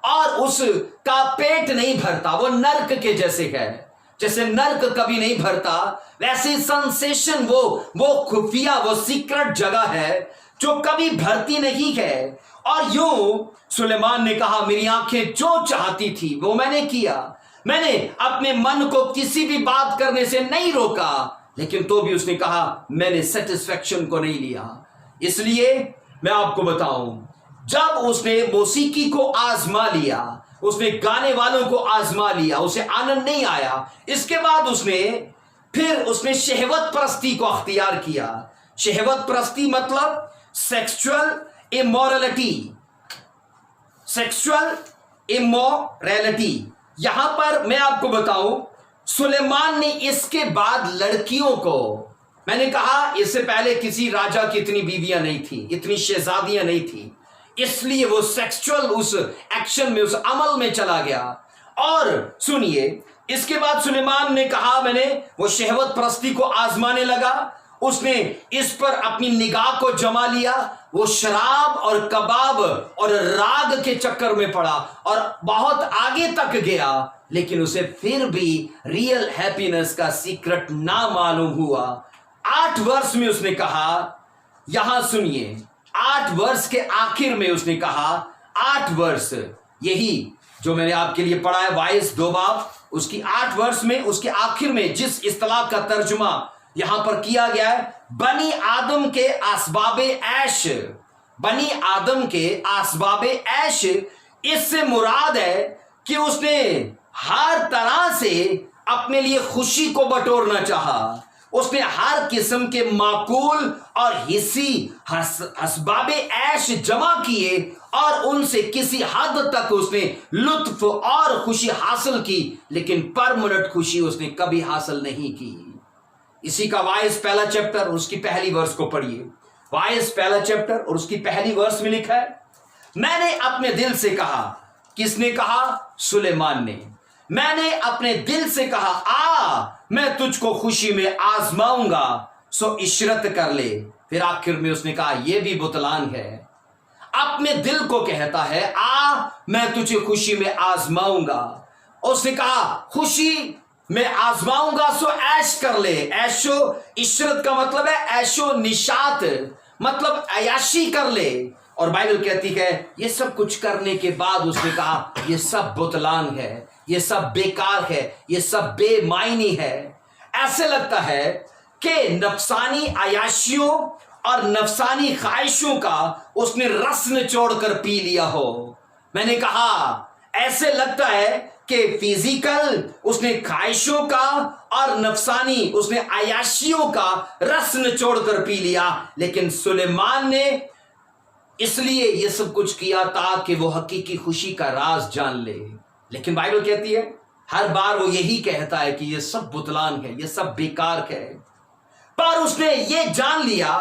और उसका पेट नहीं भरता, वो नर्क के जैसे है। जैसे नर्क कभी नहीं भरता, वैसे सेंसेशन वो खुफिया, वो सीक्रेट जगह है जो कभी भरती नहीं है। और यूं सुलेमान ने कहा मेरी आंखें जो चाहती थी वो मैंने किया, मैंने अपने मन को किसी भी बात करने से नहीं रोका, लेकिन तो भी उसने कहा मैंने सेटिस्फैक्शन को नहीं लिया। इसलिए मैं आपको बताऊं, जब उसने मौसीकी को आजमा लिया, उसने गाने वालों को आजमा लिया, उसे आनंद नहीं आया, इसके बाद उसने शहवत परस्ती को अख्तियार किया। शहवत परस्ती मतलब सेक्सुअल इमोरलिटी, सेक्सुअल इमोरलिटी। यहां पर मैं आपको बताऊं, सुलेमान ने इसके बाद लड़कियों को, मैंने कहा इससे पहले किसी राजा की इतनी बीवियां नहीं थी, इतनी शहजादियां नहीं थी, इसलिए वो सेक्सुअल उस एक्शन में, उस अमल में चला गया। और सुनिए, इसके बाद सुलेमान ने कहा मैंने वो शहवत परस्ती को आजमाने लगा, उसने इस पर अपनी निगाह को जमा लिया, वो शराब और कबाब और राग के चक्कर में पड़ा और बहुत आगे तक गया, लेकिन उसे फिर भी रियल हैप्पीनेस का सीक्रेट ना मालूम हुआ। 8 वर्ष में उसने कहा, यहां सुनिए, 8 वर्ष के आखिर में उसने कहा, 8 वर्ष, यही जो मैंने आपके लिए पढ़ा है वाइस 2 बाब, उसकी 8 वर्ष में उसके आखिर में जिस इस्तिलाह का तर्जुमा यहां पर किया गया है, बनी आदम के आसबाबे ऐश, बनी आदम के आसबाबे ऐश, इससे मुराद है कि उसने हर तरह से अपने लिए खुशी को बटोरना चाहा, उसने हर किस्म के माकूल और हिस्सी असबाबे ऐश जमा किए और उनसे किसी हद तक उसने लुत्फ और खुशी हासिल की, लेकिन परमानेंट खुशी उसने कभी हासिल नहीं की। इसी का वाइस पहला चैप्टर उसकी पहली वर्ष को पढ़िए। वाइस पहला चैप्टर और उसकी पहली वर्ष में लिखा है, मैंने अपने दिल से कहा, किसने कहा? सुलेमान ने। मैंने अपने दिल से कहा, मैं तुझको खुशी में आजमाऊंगा, सो इशरत कर ले। फिर आखिर में उसने कहा, यह भी बुतलान है। अपने दिल को कहता है, मैं तुझे खुशी में आजमाऊंगा। उसने कहा, खुशी में आजमाऊंगा, सो ऐश कर ले। ऐशो इशरत का मतलब है ऐशो निशात, मतलब अयाशी कर ले। और बाइबल कहती है ये सब कुछ करने के बाद उसने कहा ये सब बुतलान है, ये सब बेकार है, ये सब बेमायनी है। ऐसे लगता है कि नफसानी अयाशियों और नफसानी ख्वाहिशों का उसने रस निचोड़ कर पी लिया हो। मैंने कहा ऐसे लगता है कि फिजिकल उसने ख्वाहिशों का और नफसानी उसने अयाशियों का रस निचोड़ कर पी लिया। लेकिन सुलेमान ने इसलिए ये सब कुछ किया ताकि वो हकीकी खुशी का राज जान ले। लेकिन बाइबल कहती है हर बार वो यही कहता है कि ये सब बुतलान है, ये सब बेकार है। पर उसने ये जान लिया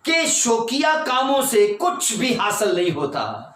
कि शौकिया कामों से कुछ भी हासिल नहीं होता।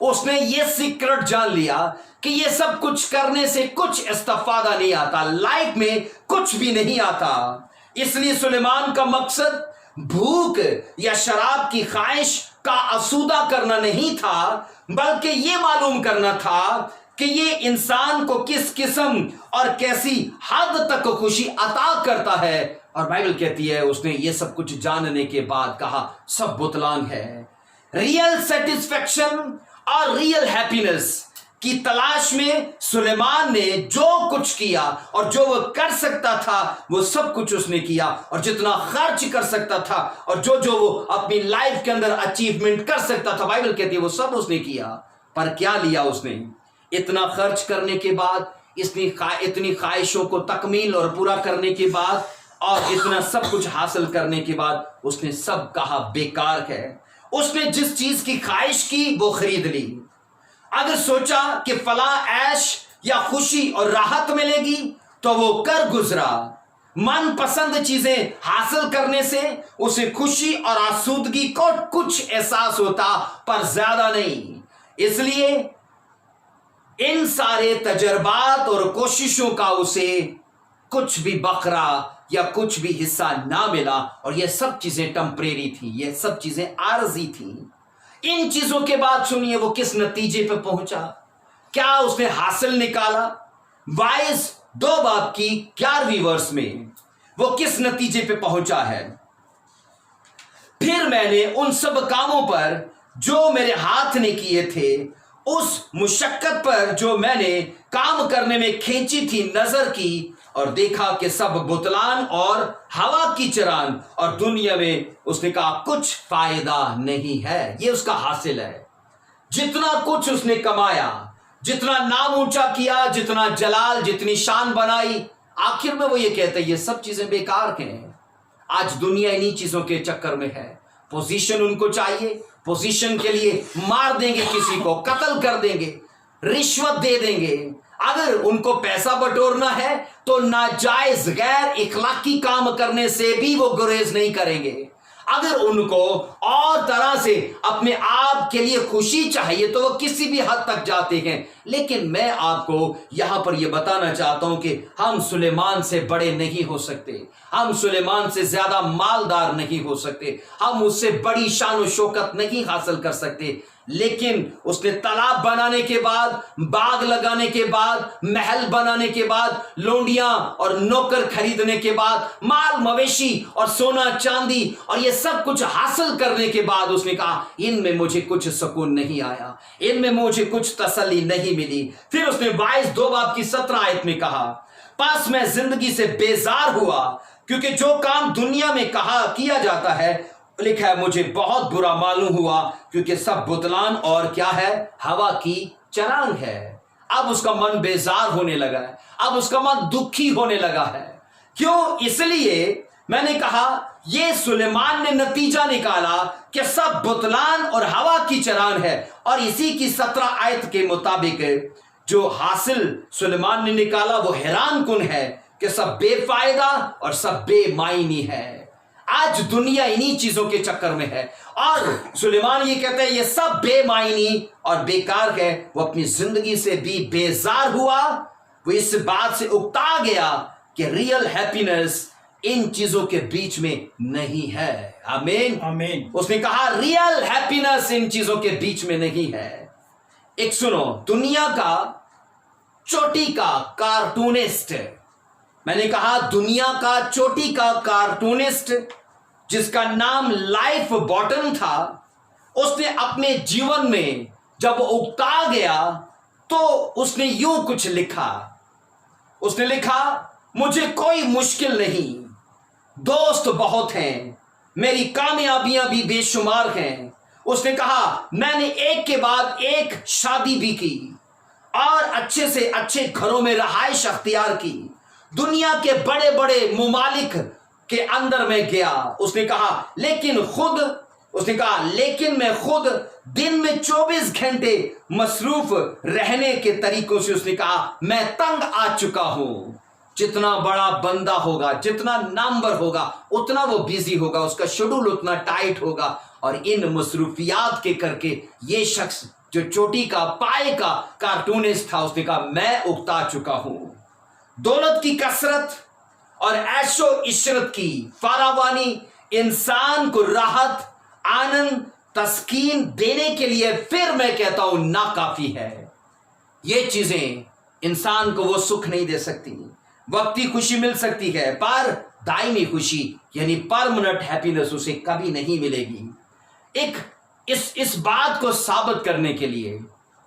उसने ये सीक्रेट जान लिया कि ये सब कुछ करने से कुछ इस्तेफादा नहीं आता, लाइफ में कुछ भी नहीं आता। इसलिए सुलेमान का मकसद भूख या शराब की ख्वाहिश का आसूदा करना नहीं था, बल्कि ये मालूम करना था कि ये इंसान को किस किस्म और कैसी हद तक खुशी अता करता है। और बाइबल कहती है उसने ये सब कुछ जानने के बाद कहा सब बुतलान है। रियल सेटिस्फेक्शन और रियल हैप्पीनेस की तलाश में सुलेमान ने जो कुछ किया और जो वह कर सकता था वो सब कुछ उसने किया, और जितना खर्च कर सकता था और जो जो वो अपनी लाइफ के अंदर अचीवमेंट कर सकता था, बाइबल कहती है वो सब उसने किया। पर क्या लिया उसने? इतना खर्च करने के बाद, इतनी ख्वाहिशों को तकमील और पूरा करने के बाद और इतना सब कुछ हासिल करने के बाद उसने सब कहा बेकार है। उसने जिस चीज की ख्वाहिश की वो खरीद ली। अगर सोचा कि फला ऐश या खुशी और राहत मिलेगी तो वो कर गुजरा। मनपसंद चीजें हासिल करने से उसे खुशी और आसूदगी को कुछ एहसास होता, पर ज्यादा नहीं। इसलिए इन सारे तजर्बात और कोशिशों का उसे कुछ भी बकरा या कुछ भी हिस्सा ना मिला, और ये सब चीजें टेम्परेरी थी, ये सब चीजें आरजी थी। इन चीजों के बाद सुनिए वो किस नतीजे पे पहुंचा, क्या उसने हासिल निकाला। वाइज 2 बाब की 11वीं वर्ष में वो किस नतीजे पे पहुंचा है। फिर मैंने उन सब कामों पर जो मेरे हाथ ने किए थे, उस मुशक्कत पर जो मैंने काम करने में खींची थी, नजर की और देखा कि सब बुतलान और हवा की चरान, और दुनिया में उसने कहा कुछ फायदा नहीं है। ये उसका हासिल है। जितना कुछ उसने कमाया, जितना नाम ऊंचा किया, जितना जलाल, जितनी शान बनाई, आखिर में वो ये कहते हैं ये सब चीजें बेकार हैं। आज दुनिया इन्हीं चीजों के चक्कर में है। पोजीशन उनको चाहिए, पोजीशन के लिए मार देंगे, किसी को कत्ल कर देंगे, रिश्वत दे देंगे। अगर उनको पैसा बटोरना है तो नाजायज गैर इखलाकी काम करने से भी वो गुरेज नहीं करेंगे। अगर उनको और तरह से अपने आप के लिए खुशी चाहिए तो वो किसी भी हद तक जाते हैं। लेकिन मैं आपको यहां पर यह बताना चाहता हूं कि हम सुलेमान से बड़े नहीं हो सकते, हम सुलेमान से ज्यादा मालदार नहीं हो सकते, हम उससे बड़ी शान और शौकत नहीं हासिल कर सकते। लेकिन उसने तालाब बनाने के बाद, बाग लगाने के बाद, महल बनाने के बाद, लोंडियां और नौकर खरीदने के बाद, माल मवेशी और सोना चांदी और ये सब कुछ हासिल करने के बाद उसने कहा इनमें मुझे कुछ सुकून नहीं आया, इनमें मुझे कुछ तसल्ली नहीं मिली। फिर उसने वाइस 2 बाब की 17 आयत में कहा पास मैं जिंदगी से बेजार हुआ, क्योंकि जो काम दुनिया में कहा किया जाता है, लिखा है मुझे बहुत बुरा मालूम हुआ, क्योंकि सब बुतलान और क्या है, हवा की चरांग है। अब उसका मन बेजार होने लगा है, अब उसका मन दुखी होने लगा है। क्यों? इसलिए मैंने कहा यह सुलेमान ने नतीजा निकाला कि सब बुतलान और हवा की चरांग है, और इसी की 17 आयत के मुताबिक जो हासिल सुलेमान ने निकाला वो हैरान कुन है कि सब बेफायदा और सब बेमायनी है। आज दुनिया इन्हीं चीजों के चक्कर में है, और सुलेमान ये कहते हैं ये सब बेमायनी और बेकार है। वो अपनी जिंदगी से भी बेजार हुआ, वो इस बात से उकता गया कि रियल हैप्पीनेस इन चीजों के बीच में नहीं है। आमीन आमीन। उसने कहा रियल हैप्पीनेस इन चीजों के बीच में नहीं है। एक सुनो, दुनिया का चोटी का कार्टूनिस्ट, मैंने कहा दुनिया का चोटी का कार्टूनिस्ट जिसका नाम लाइफ बॉटन था, उसने अपने जीवन में जब उकता गया तो उसने यूं कुछ लिखा, उसने लिखा, मुझे कोई मुश्किल नहीं, दोस्त बहुत हैं, मेरी कामयाबियां भी बेशुमार हैं। उसने कहा, मैंने एक के बाद एक शादी भी की और अच्छे से अच्छे घरों में रहाइश अख्तियार की, दुनिया के बड़े बड़े मुमालिक के अंदर में गया। उसने कहा, लेकिन मैं खुद दिन में 24 घंटे मसरूफ रहने के तरीकों से, उसने कहा, मैं तंग आ चुका हूं। जितना बड़ा बंदा होगा, जितना नामवर होगा, उतना वो बिजी होगा, उसका शेड्यूल उतना टाइट होगा, और इन मसरूफियात के करके ये शख्स जो चोटी का पाए का कार्टूनिस्ट था, उसने कहा, मैं उगता चुका हूं। दौलत की कसरत और ऐशो इशरत की फरावानी इंसान को राहत, आनंद, तस्कीन देने के लिए, फिर मैं कहता हूं, नाकाफी है। ये चीजें इंसान को वो सुख नहीं दे सकती। वक्ती खुशी मिल सकती है, पर दायमी खुशी यानी परमानेंट हैप्पीनेस उसे कभी नहीं मिलेगी। इस बात को साबित करने के लिए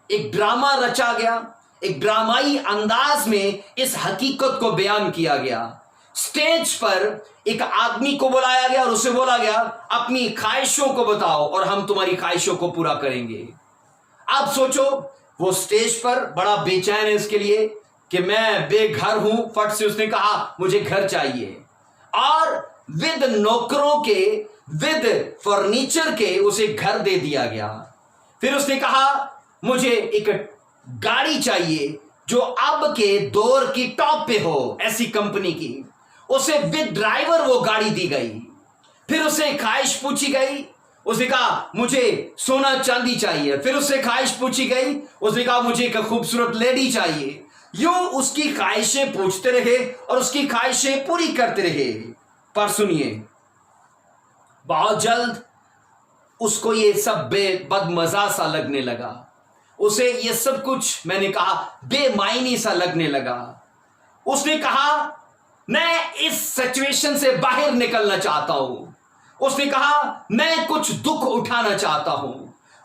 एक ड्रामा रचा गया, एक ड्रामाई अंदाज में इस हकीकत को बयान किया गया। स्टेज पर एक आदमी को बुलाया गया और उसे बोला गया, अपनी ख्वाहिशों को बताओ और हम तुम्हारी ख्वाहिशों को पूरा करेंगे। आप सोचो, वो स्टेज पर बड़ा बेचैन है इसके लिए कि मैं बेघर हूं। फट से उसने कहा, मुझे घर चाहिए, और विद नौकरों के, विद फर्नीचर के उसे घर दे दिया गया। फिर उसने कहा, मुझे एक गाड़ी चाहिए जो अब के दौर की टॉप पे हो, ऐसी कंपनी की। उसे विद ड्राइवर वो गाड़ी दी गई। फिर उसे ख्वाहिश पूछी गई, उसने कहा, मुझे सोना चांदी चाहिए। फिर उससे ख्वाहिश पूछी गई, उसने कहा, मुझे एक खूबसूरत लेडी चाहिए। यूं उसकी ख्वाहिशें पूछते रहे और उसकी ख्वाहिशें पूरी करते रहे। पर सुनिए, बहुत जल्द उसको ये सब बदमजा सा लगने लगा। उसे ये सब कुछ, मैंने कहा, बेमायनी सा लगने लगा। उसने कहा, मैं इस सिचुएशन से बाहर निकलना चाहता हूं। उसने कहा, मैं कुछ दुख उठाना चाहता हूं।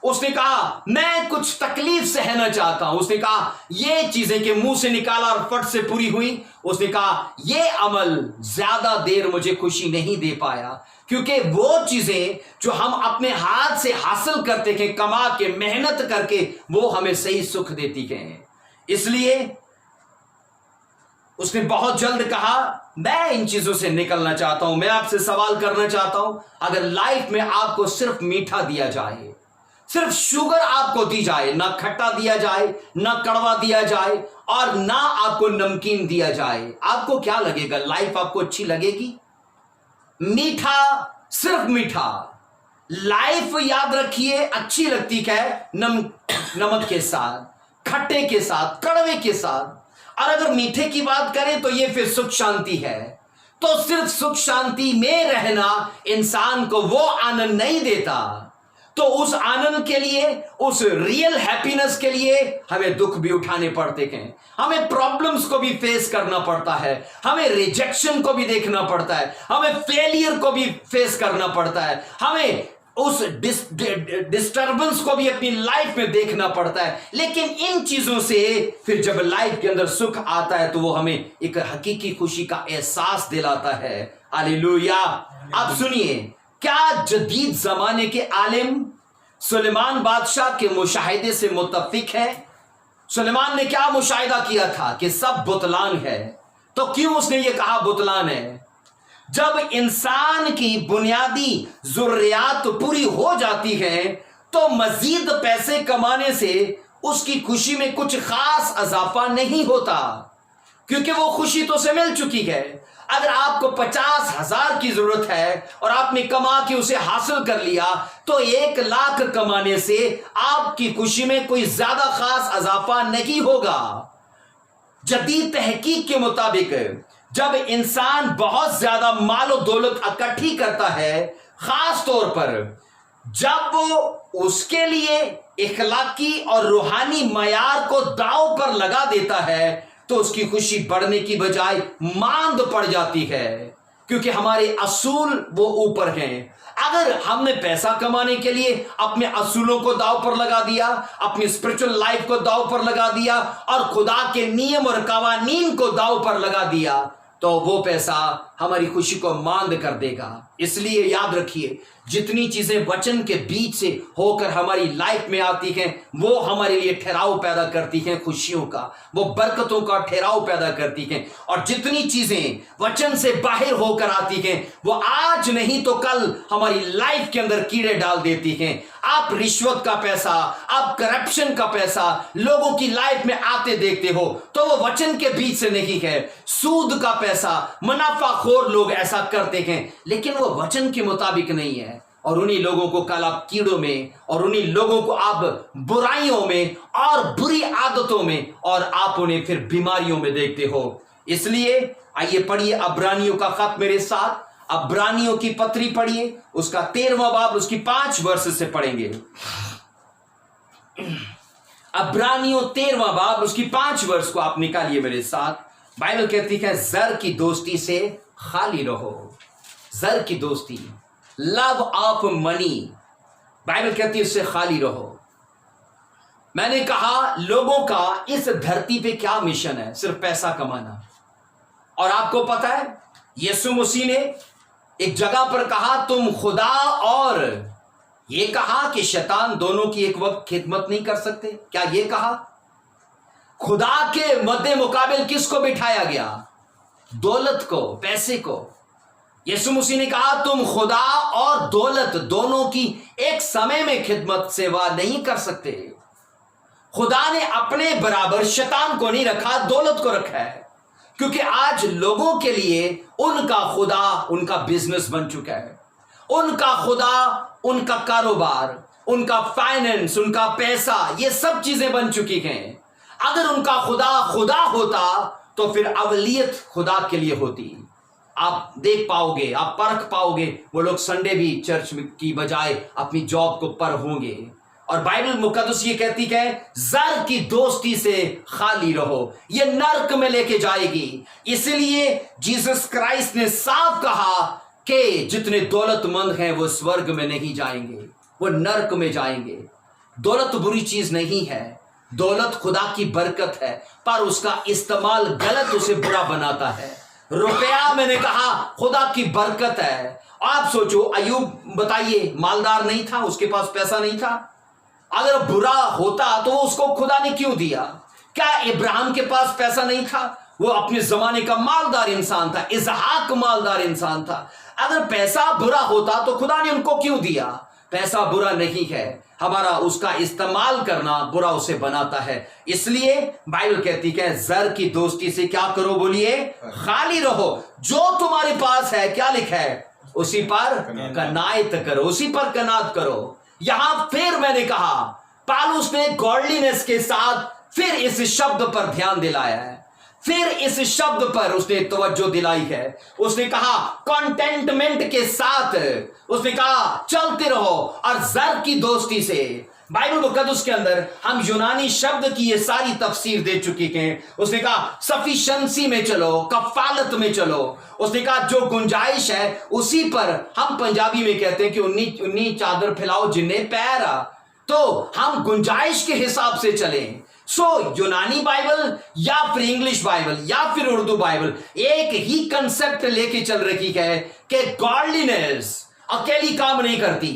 उसने कहा, मैं कुछ तकलीफ सहना चाहता हूं। उसने कहा, ये चीजें के मुंह से निकाला और फट से पूरी हुई। उसने कहा, ये अमल ज्यादा देर मुझे खुशी नहीं दे पाया, क्योंकि वो चीजें जो हम अपने हाथ से हासिल करते हैं, कमा के, मेहनत करके, वो हमें सही सुख देती हैं। इसलिए उसने बहुत जल्द कहा, मैं इन चीजों से निकलना चाहता हूं। मैं आपसे सवाल करना चाहता हूं, अगर लाइफ में आपको सिर्फ मीठा दिया जाए, सिर्फ शुगर आपको दी जाए, ना खट्टा दिया जाए, ना कड़वा दिया जाए, और ना आपको नमकीन दिया जाए, आपको क्या लगेगा? लाइफ आपको अच्छी लगेगी? मीठा, सिर्फ मीठा। लाइफ याद रखिए अच्छी लगती है नमक के साथ, खट्टे के साथ, कड़वे के साथ। और अगर मीठे की बात करें तो ये फिर सुख शांति है। तो सिर्फ सुख शांति में रहना इंसान को वो आनंद नहीं देता। तो उस आनंद के लिए, उस रियल हैप्पीनेस के लिए हमें दुख भी उठाने पड़ते हैं, हमें प्रॉब्लम्स को भी फेस करना पड़ता है, हमें रिजेक्शन को भी देखना पड़ता है, हमें फेलियर को भी फेस करना पड़ता है, हमें उस डिस्टर्बेंस को भी अपनी लाइफ में देखना पड़ता है। लेकिन इन चीजों से फिर जब लाइफ के अंदर सुख आता है तो वो हमें एक हकीकी खुशी का एहसास दिलाता है। हालेलुया। आप सुनिए, क्या जदीद जमाने के आलिम सुलेमान बादशाह के मुशाहिदे से मुत्तफिक है? सुलेमान ने क्या मुशाहिदा किया था कि सब बुतलान है। तो क्यों उसने ये कहा बुतलान है? जब इंसान की बुनियादी जरूरियात पूरी हो जाती है तो मजीद पैसे कमाने से उसकी खुशी में कुछ खास इजाफा नहीं होता, क्योंकि वो खुशी तो उसे मिल चुकी है। अगर आपको 50,000 की जरूरत है और आपने कमा के उसे हासिल कर लिया, तो 1 लाख कमाने से आपकी खुशी में कोई ज्यादा खास इजाफा नहीं होगा। जदीद तहकीक के मुताबिक जब इंसान बहुत ज्यादा मालो दौलत इकट्ठी करता है, खास तौर पर जब वो उसके लिए इखलाकी और रूहानी मयार को दांव पर लगा देता है, तो उसकी खुशी बढ़ने की बजाय मांद पड़ जाती है, क्योंकि हमारे असूल वो ऊपर हैं। अगर हमने पैसा कमाने के लिए अपने असूलों को दांव पर लगा दिया, अपनी स्पिरिचुअल लाइफ को दांव पर लगा दिया और खुदा के नियम और कवानीन को दांव पर लगा दिया, तो वो पैसा हमारी खुशी को मांद कर देगा। इसलिए याद रखिए, जितनी चीजें वचन के बीच से होकर हमारी लाइफ में आती हैं, वो हमारे लिए ठहराव पैदा करती हैं खुशियों का, वो बरकतों का ठहराव पैदा करती हैं। और जितनी चीजें वचन से बाहर होकर आती हैं, वो आज नहीं तो कल हमारी लाइफ के अंदर कीड़े डाल देती हैं। आप रिश्वत का पैसा, आप करप्शन का पैसा लोगों की लाइफ में आते देखते हो, तो वो वचन के बीच से नहीं है। सूद का पैसा, मुनाफाखोर लोग ऐसा करते हैं, लेकिन वो वचन के मुताबिक नहीं है। और उन्हीं लोगों को कल आप कीड़ों में, और उन्हीं लोगों को आप बुराइयों में और बुरी आदतों में, और आप उन्हें फिर बीमारियों में देखते हो। इसलिए आइए पढ़िए अब्रानियों का खत मेरे साथ। अब्रानियों की पत्री पढ़िए, उसका 13वां बाब, उसकी 5 वर्ष से पढ़ेंगे। अब्रानियों 13वां बाब, उसकी 5 वर्ष को आप निकालिए मेरे साथ। बाइबल कहती है, जर की दोस्ती से खाली रहो। जर की दोस्ती, लव ऑफ मनी, बाइबल कहती है इससे खाली रहो। मैंने कहा लोगों का इस धरती पे क्या मिशन है? सिर्फ पैसा कमाना। और आपको पता है, यीशु मसीह ने एक जगह पर कहा, तुम खुदा और ये कहा कि शैतान दोनों की एक वक्त खिदमत नहीं कर सकते। क्या ये कहा? खुदा के मद्दे मुकाबिल किसको बिठाया गया? दौलत को, पैसे को। यीशु मसीह ने कहा, तुम खुदा और दौलत दोनों की एक समय में खिदमत सेवा नहीं कर सकते। खुदा ने अपने बराबर शैतान को नहीं रखा, दौलत को रखा है। क्योंकि आज लोगों के लिए उनका खुदा उनका बिजनेस बन चुका है। उनका खुदा उनका कारोबार, उनका फाइनेंस, उनका पैसा, ये सब चीजें बन चुकी हैं। अगर उनका खुदा खुदा होता तो फिर अवलियत खुदा के लिए होती। आप देख पाओगे, आप परख पाओगे, वो लोग संडे भी चर्च की बजाय अपनी जॉब को पर होंगे। और बाइबल मुकद्दस ये कहती है, जर की दोस्ती से खाली रहो, ये नर्क में लेके जाएगी। इसलिए जीसस क्राइस्ट ने साफ कहा कि जितने दौलतमंद हैं वो स्वर्ग में नहीं जाएंगे, वो नर्क में जाएंगे। दौलत बुरी चीज नहीं है, दौलत खुदा की बरकत है, पर उसका इस्तेमाल गलत उसे बुरा बनाता है। रुपया, मैंने कहा, खुदा की बरकत है। आप सोचो, अयूब बताइए, मालदार नहीं था, उसके पास पैसा नहीं था। अगर बुरा होता तो उसको खुदा ने क्यों दिया? क्या इब्राहिम के पास पैसा नहीं था? वो अपने जमाने का मालदार इंसान था, इसहाक मालदार इंसान था। अगर पैसा बुरा होता तो खुदा ने उनको क्यों दिया? पैसा बुरा नहीं है, हमारा उसका इस्तेमाल करना बुरा उसे बनाता है। इसलिए बाइबल कहती है, जर की दोस्ती से क्या करो? बोलिए, खाली रहो। जो तुम्हारे पास है, क्या लिखा है? उसी पर कनात करो, उसी पर कनात करो। यहां फिर मैंने कहा, पालूस ने गॉडलीनेस के साथ फिर इस शब्द पर ध्यान दिलाया है, फिर इस शब्द पर उसने तवज्जो दिलाई है। उसने कहा कंटेंटमेंट के साथ, उसने कहा चलते रहो, और जर की दोस्ती से। बाइबल मुकद्दस के अंदर हम यूनानी शब्द की ये सारी तफसीर दे चुके हैं। उसने कहा सफिशिएंसी में चलो, कफालत में चलो। उसने कहा जो गुंजाइश है उसी पर, हम पंजाबी में कहते हैं कि उन्नी चादर फैलाओ जिन्ने पैरा, तो हम गुंजाइश के हिसाब से चलें। यूनानी बाइबल या फिर इंग्लिश बाइबल या फिर उर्दू बाइबल एक ही कंसेप्ट लेके चल रही है कि गॉडलीनेस अकेली काम नहीं करती,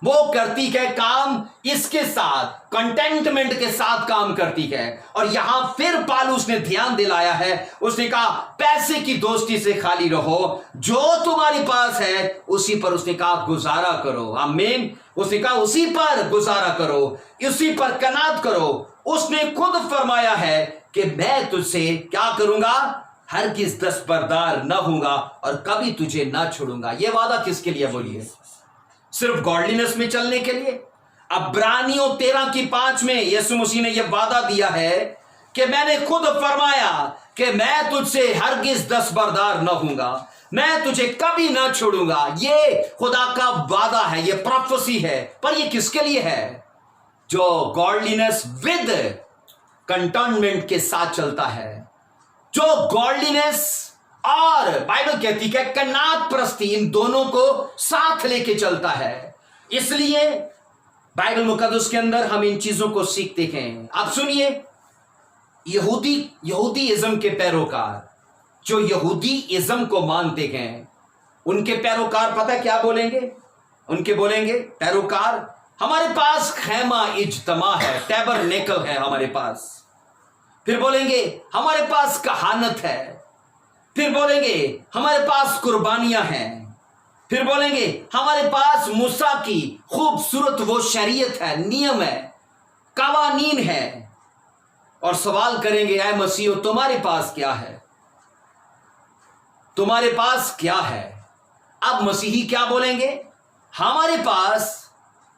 वो करती है काम इसके साथ, कंटेंटमेंट के साथ काम करती है। और यहां फिर पालूस ने ध्यान दिलाया है, उसने कहा पैसे की दोस्ती से खाली रहो, जो तुम्हारे पास है उसी पर, उसने कहा गुजारा करो। आमीन। उसने कहा उसी पर गुजारा करो, उसी पर कनात करो। उसने खुद फरमाया है कि मैं तुझसे क्या करूंगा? हरगिज दस्तबरदार न होऊंगा और कभी तुझे ना छोड़ूंगा। यह वादा किसके लिए? बोलिए, सिर्फ गॉडलीनेस में चलने के लिए? अब्रानियों 13:5 में यीशु मसीह ने यह वादा दिया है कि मैंने खुद फरमाया कि मैं तुझसे हरगिज दस्तबरदार न होऊंगा, मैं तुझे कभी ना छोड़ूंगा। ये खुदा का वादा है, ये प्रोफेसी है। पर ये किसके लिए है? जो गॉडलीनेस विद कंटेंटमेंट के साथ चलता है, जो गॉडलीनेस और बाइबल कहती है कनात परस्ती इन दोनों को साथ लेके चलता है। इसलिए बाइबल मुकद्दस के अंदर हम इन चीजों को सीखते हैं। आप सुनिए, यहूदीइज्म के पैरोकार जो यहूदीइज्म को मानते हैं, उनके पैरोकार पता क्या बोलेंगे? उनके बोलेंगे पैरोकार, हमारे पास खैमा इज्तमा है, टैबरनेकल है हमारे पास। फिर बोलेंगे हमारे पास कहानत है। फिर बोलेंगे हमारे पास कुर्बानियां हैं। फिर बोलेंगे हमारे पास मूसा की खूबसूरत वो शरीयत है, नियम है, कवानीन है। और सवाल करेंगे ऐ मसीहो तुम्हारे पास क्या है? तुम्हारे पास क्या है? अब मसीही क्या बोलेंगे? हमारे पास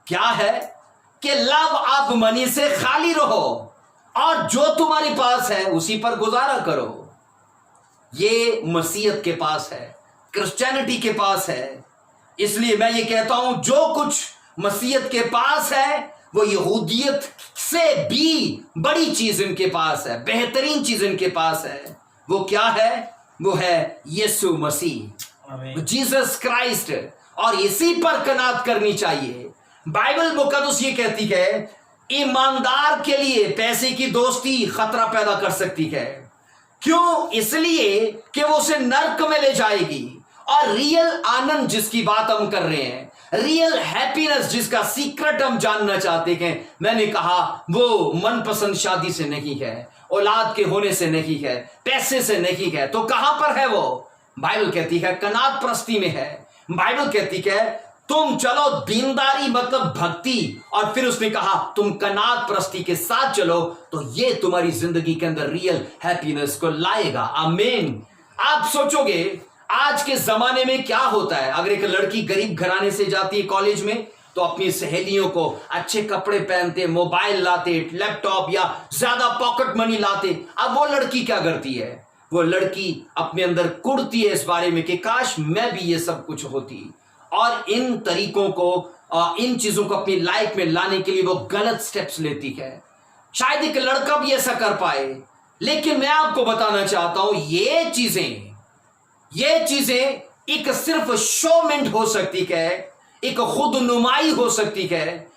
क्या है कि लव आप मनी से खाली रहो और जो तुम्हारे पास है उसी पर गुजारा करो। ये मसीहत के पास है, क्रिश्चियनिटी के पास है। इसलिए मैं ये कहता हूं जो कुछ मसीहत के पास है वो यहूदियत से भी बड़ी चीज इनके पास है, बेहतरीन चीज इनके पास है। वो क्या है? वो है यीशु मसीह, जीसस क्राइस्ट। और इसी पर कनात करनी चाहिए। बाइबल मुकद्दस ये कहती है ईमानदार के लिए पैसे की दोस्ती खतरा पैदा कर सकती है। क्यों? इसलिए कि वो उसे नर्क में ले जाएगी। और रियल आनंद जिसकी बात हम कर रहे हैं, रियल हैप्पीनेस जिसका सीक्रेट हम जानना चाहते हैं, मैंने कहा वो मनपसंद शादी से नहीं है, औलाद के होने से नहीं है, पैसे से नहीं है। तो कहां पर है वो? बाइबल कहती है कनात परस्ती में है। बाइबल कहती है तुम चलो दीनदारी मतलब भक्ति, और फिर उसने कहा तुम कनात परस्ती के साथ चलो तो ये तुम्हारी जिंदगी के अंदर रियल हैप्पीनेस को लाएगा। आमीन। आप सोचोगे आज के जमाने में क्या होता है? अगर एक लड़की गरीब घराने से जाती है कॉलेज में तो अपनी सहेलियों को अच्छे कपड़े पहनते, मोबाइल लाते, लैपटॉप या ज्यादा पॉकेट मनी लाते। अब वो लड़की क्या करती है? वो लड़की अपने अंदर कुड़ती है इस बारे में कि काश मैं भी ये सब कुछ होती। और इन तरीकों को, इन चीजों को अपनी लाइफ में लाने के लिए वो गलत स्टेप्स लेती है। शायद एक लड़का भी ऐसा कर पाए, लेकिन मैं आपको बताना चाहता हूं ये चीजें एक सिर्फ शोमेंट हो सकती है, एक खुद नुमाई हो सकती है।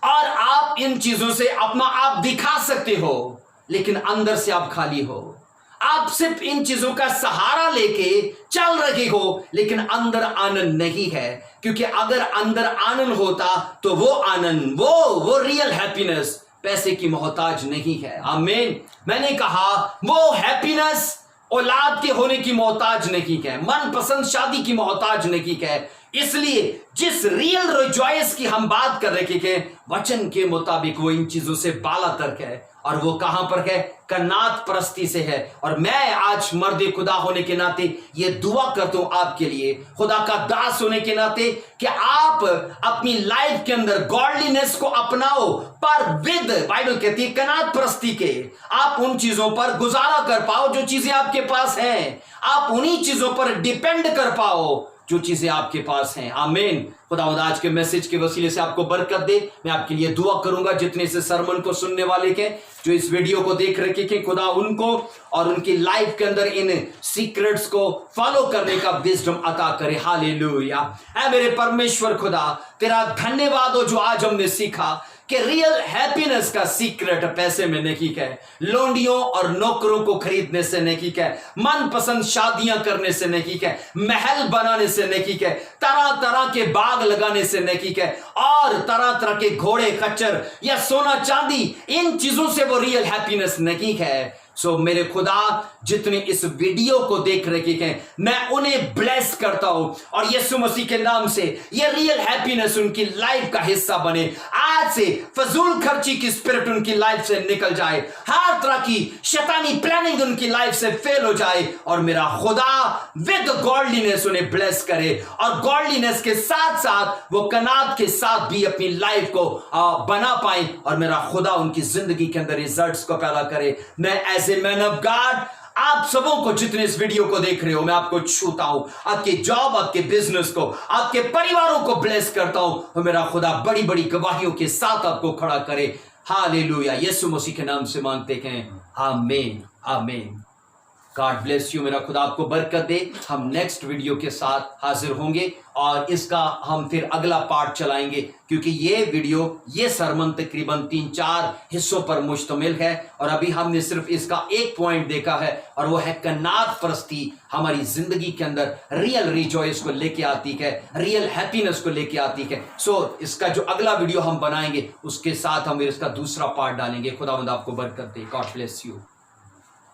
और आप इन चीजों से अपना आप दिखा सकते हो, लेकिन अंदर से आप खाली हो। आप सिर्फ इन चीजों का सहारा लेके चल रहे हो, लेकिन अंदर आनंद नहीं है। क्योंकि अगर अंदर आनंद होता तो वो आनंद, वो रियल हैप्पीनेस पैसे की मोहताज नहीं है। आमीन। मैंने कहा वो हैप्पीनेस औलाद के होने की मोहताज नहीं है, मनपसंद शादी की मोहताज नहीं है। इसलिए जिस रियल रिजॉइस की हम बात कर रहे हैं, वचन के मुताबिक वो इन चीजों से बाला तर्क है। और वो कहां पर है? कनात परस्ती से है। और मैं आज मर्द खुदा होने के नाते ये दुआ करता हूं आपके लिए, खुदा का दास होने के नाते, कि आप अपनी लाइफ के अंदर गॉडलीनेस को अपनाओ, पर विद बाइबल कहती है कनात परस्ती के आप उन चीजों पर गुजारा कर पाओ जो चीजें आपके पास हैं। आप उन्हीं चीजों पर डिपेंड कर पाओ जो चीजें आपके पास हैं। आमीन। खुदा आज के मैसेज के वसीले से आपको बरकत दे। मैं आपके लिए दुआ करूंगा जितने इस सरमन को सुनने वाले के, जो इस वीडियो को देख रहे हैं, खुदा उनको और उनकी लाइफ के अंदर इन सीक्रेट्स को फॉलो करने का विजडम अता करे। हालेलुया। ऐ मेरे परमेश्वर खुदा, तेरा धन्यवाद हो जो आज हमने सीखा कि रियल हैप्पीनेस का सीक्रेट पैसे में नहीं है, लोंडियों और नौकरों को खरीदने से नहीं है, मनपसंद शादियां करने से नहीं है, महल बनाने से नहीं है, तरह तरह के बाग लगाने से नहीं है, और तरह तरह के घोड़े खच्चर या सोना चांदी, इन चीजों से वो रियल हैप्पीनेस नहीं है। सो मेरे खुदा जितने इस वीडियो को देख रहे हैं, मैं उन्हें ब्लेस करता हूं और यीशु मसीह के नाम से ये रियल हैप्पीनेस उनकी लाइफ का हिस्सा बने। आज से फजूल खर्ची की स्पिरिट उनकी लाइफ से निकल जाए, हर तरह की शैतानी प्लानिंग उनकी लाइफ से फेल हो जाए, और मेरा खुदा विद गॉडलीनेस उन्हें ब्लेस करे, और गॉडलीनेस के साथ साथ वो कनात के साथ भी अपनी लाइफ को बना पाए, और मेरा खुदा उनकी जिंदगी के अंदर रिजल्ट्स को पैदा करे। मैं as a man of God आप सबों को जितने इस वीडियो को देख रहे हो, मैं आपको छूता हूं, आपके जॉब, आपके बिजनेस को, आपके परिवारों को ब्लेस करता हूं, और मेरा खुदा बड़ी बड़ी गवाहियों के साथ आपको खड़ा करे। हालेलुया। यीशु मसीह के नाम से मांगते हैं, आमीन आमीन। God bless you. मेरा खुदा आपको बरकत दे। हम नेक्स्ट वीडियो के साथ हाजिर होंगे और इसका हम फिर अगला पार्ट चलाएंगे, क्योंकि ये वीडियो, ये सरमन तकरीबन 3-4 हिस्सों पर मुश्तमिल है और अभी हमने सिर्फ इसका एक पॉइंट देखा है और वो है कन्नात परस्ती हमारी जिंदगी के अंदर रियल रिजॉइस को लेके आती है, रियल हैप्पीनेस को लेके आती है। सो इसका जो अगला वीडियो हम बनाएंगे उसके साथ हम इसका दूसरा पार्ट डालेंगे। खुदावंद आपको बरकत दे। God bless you.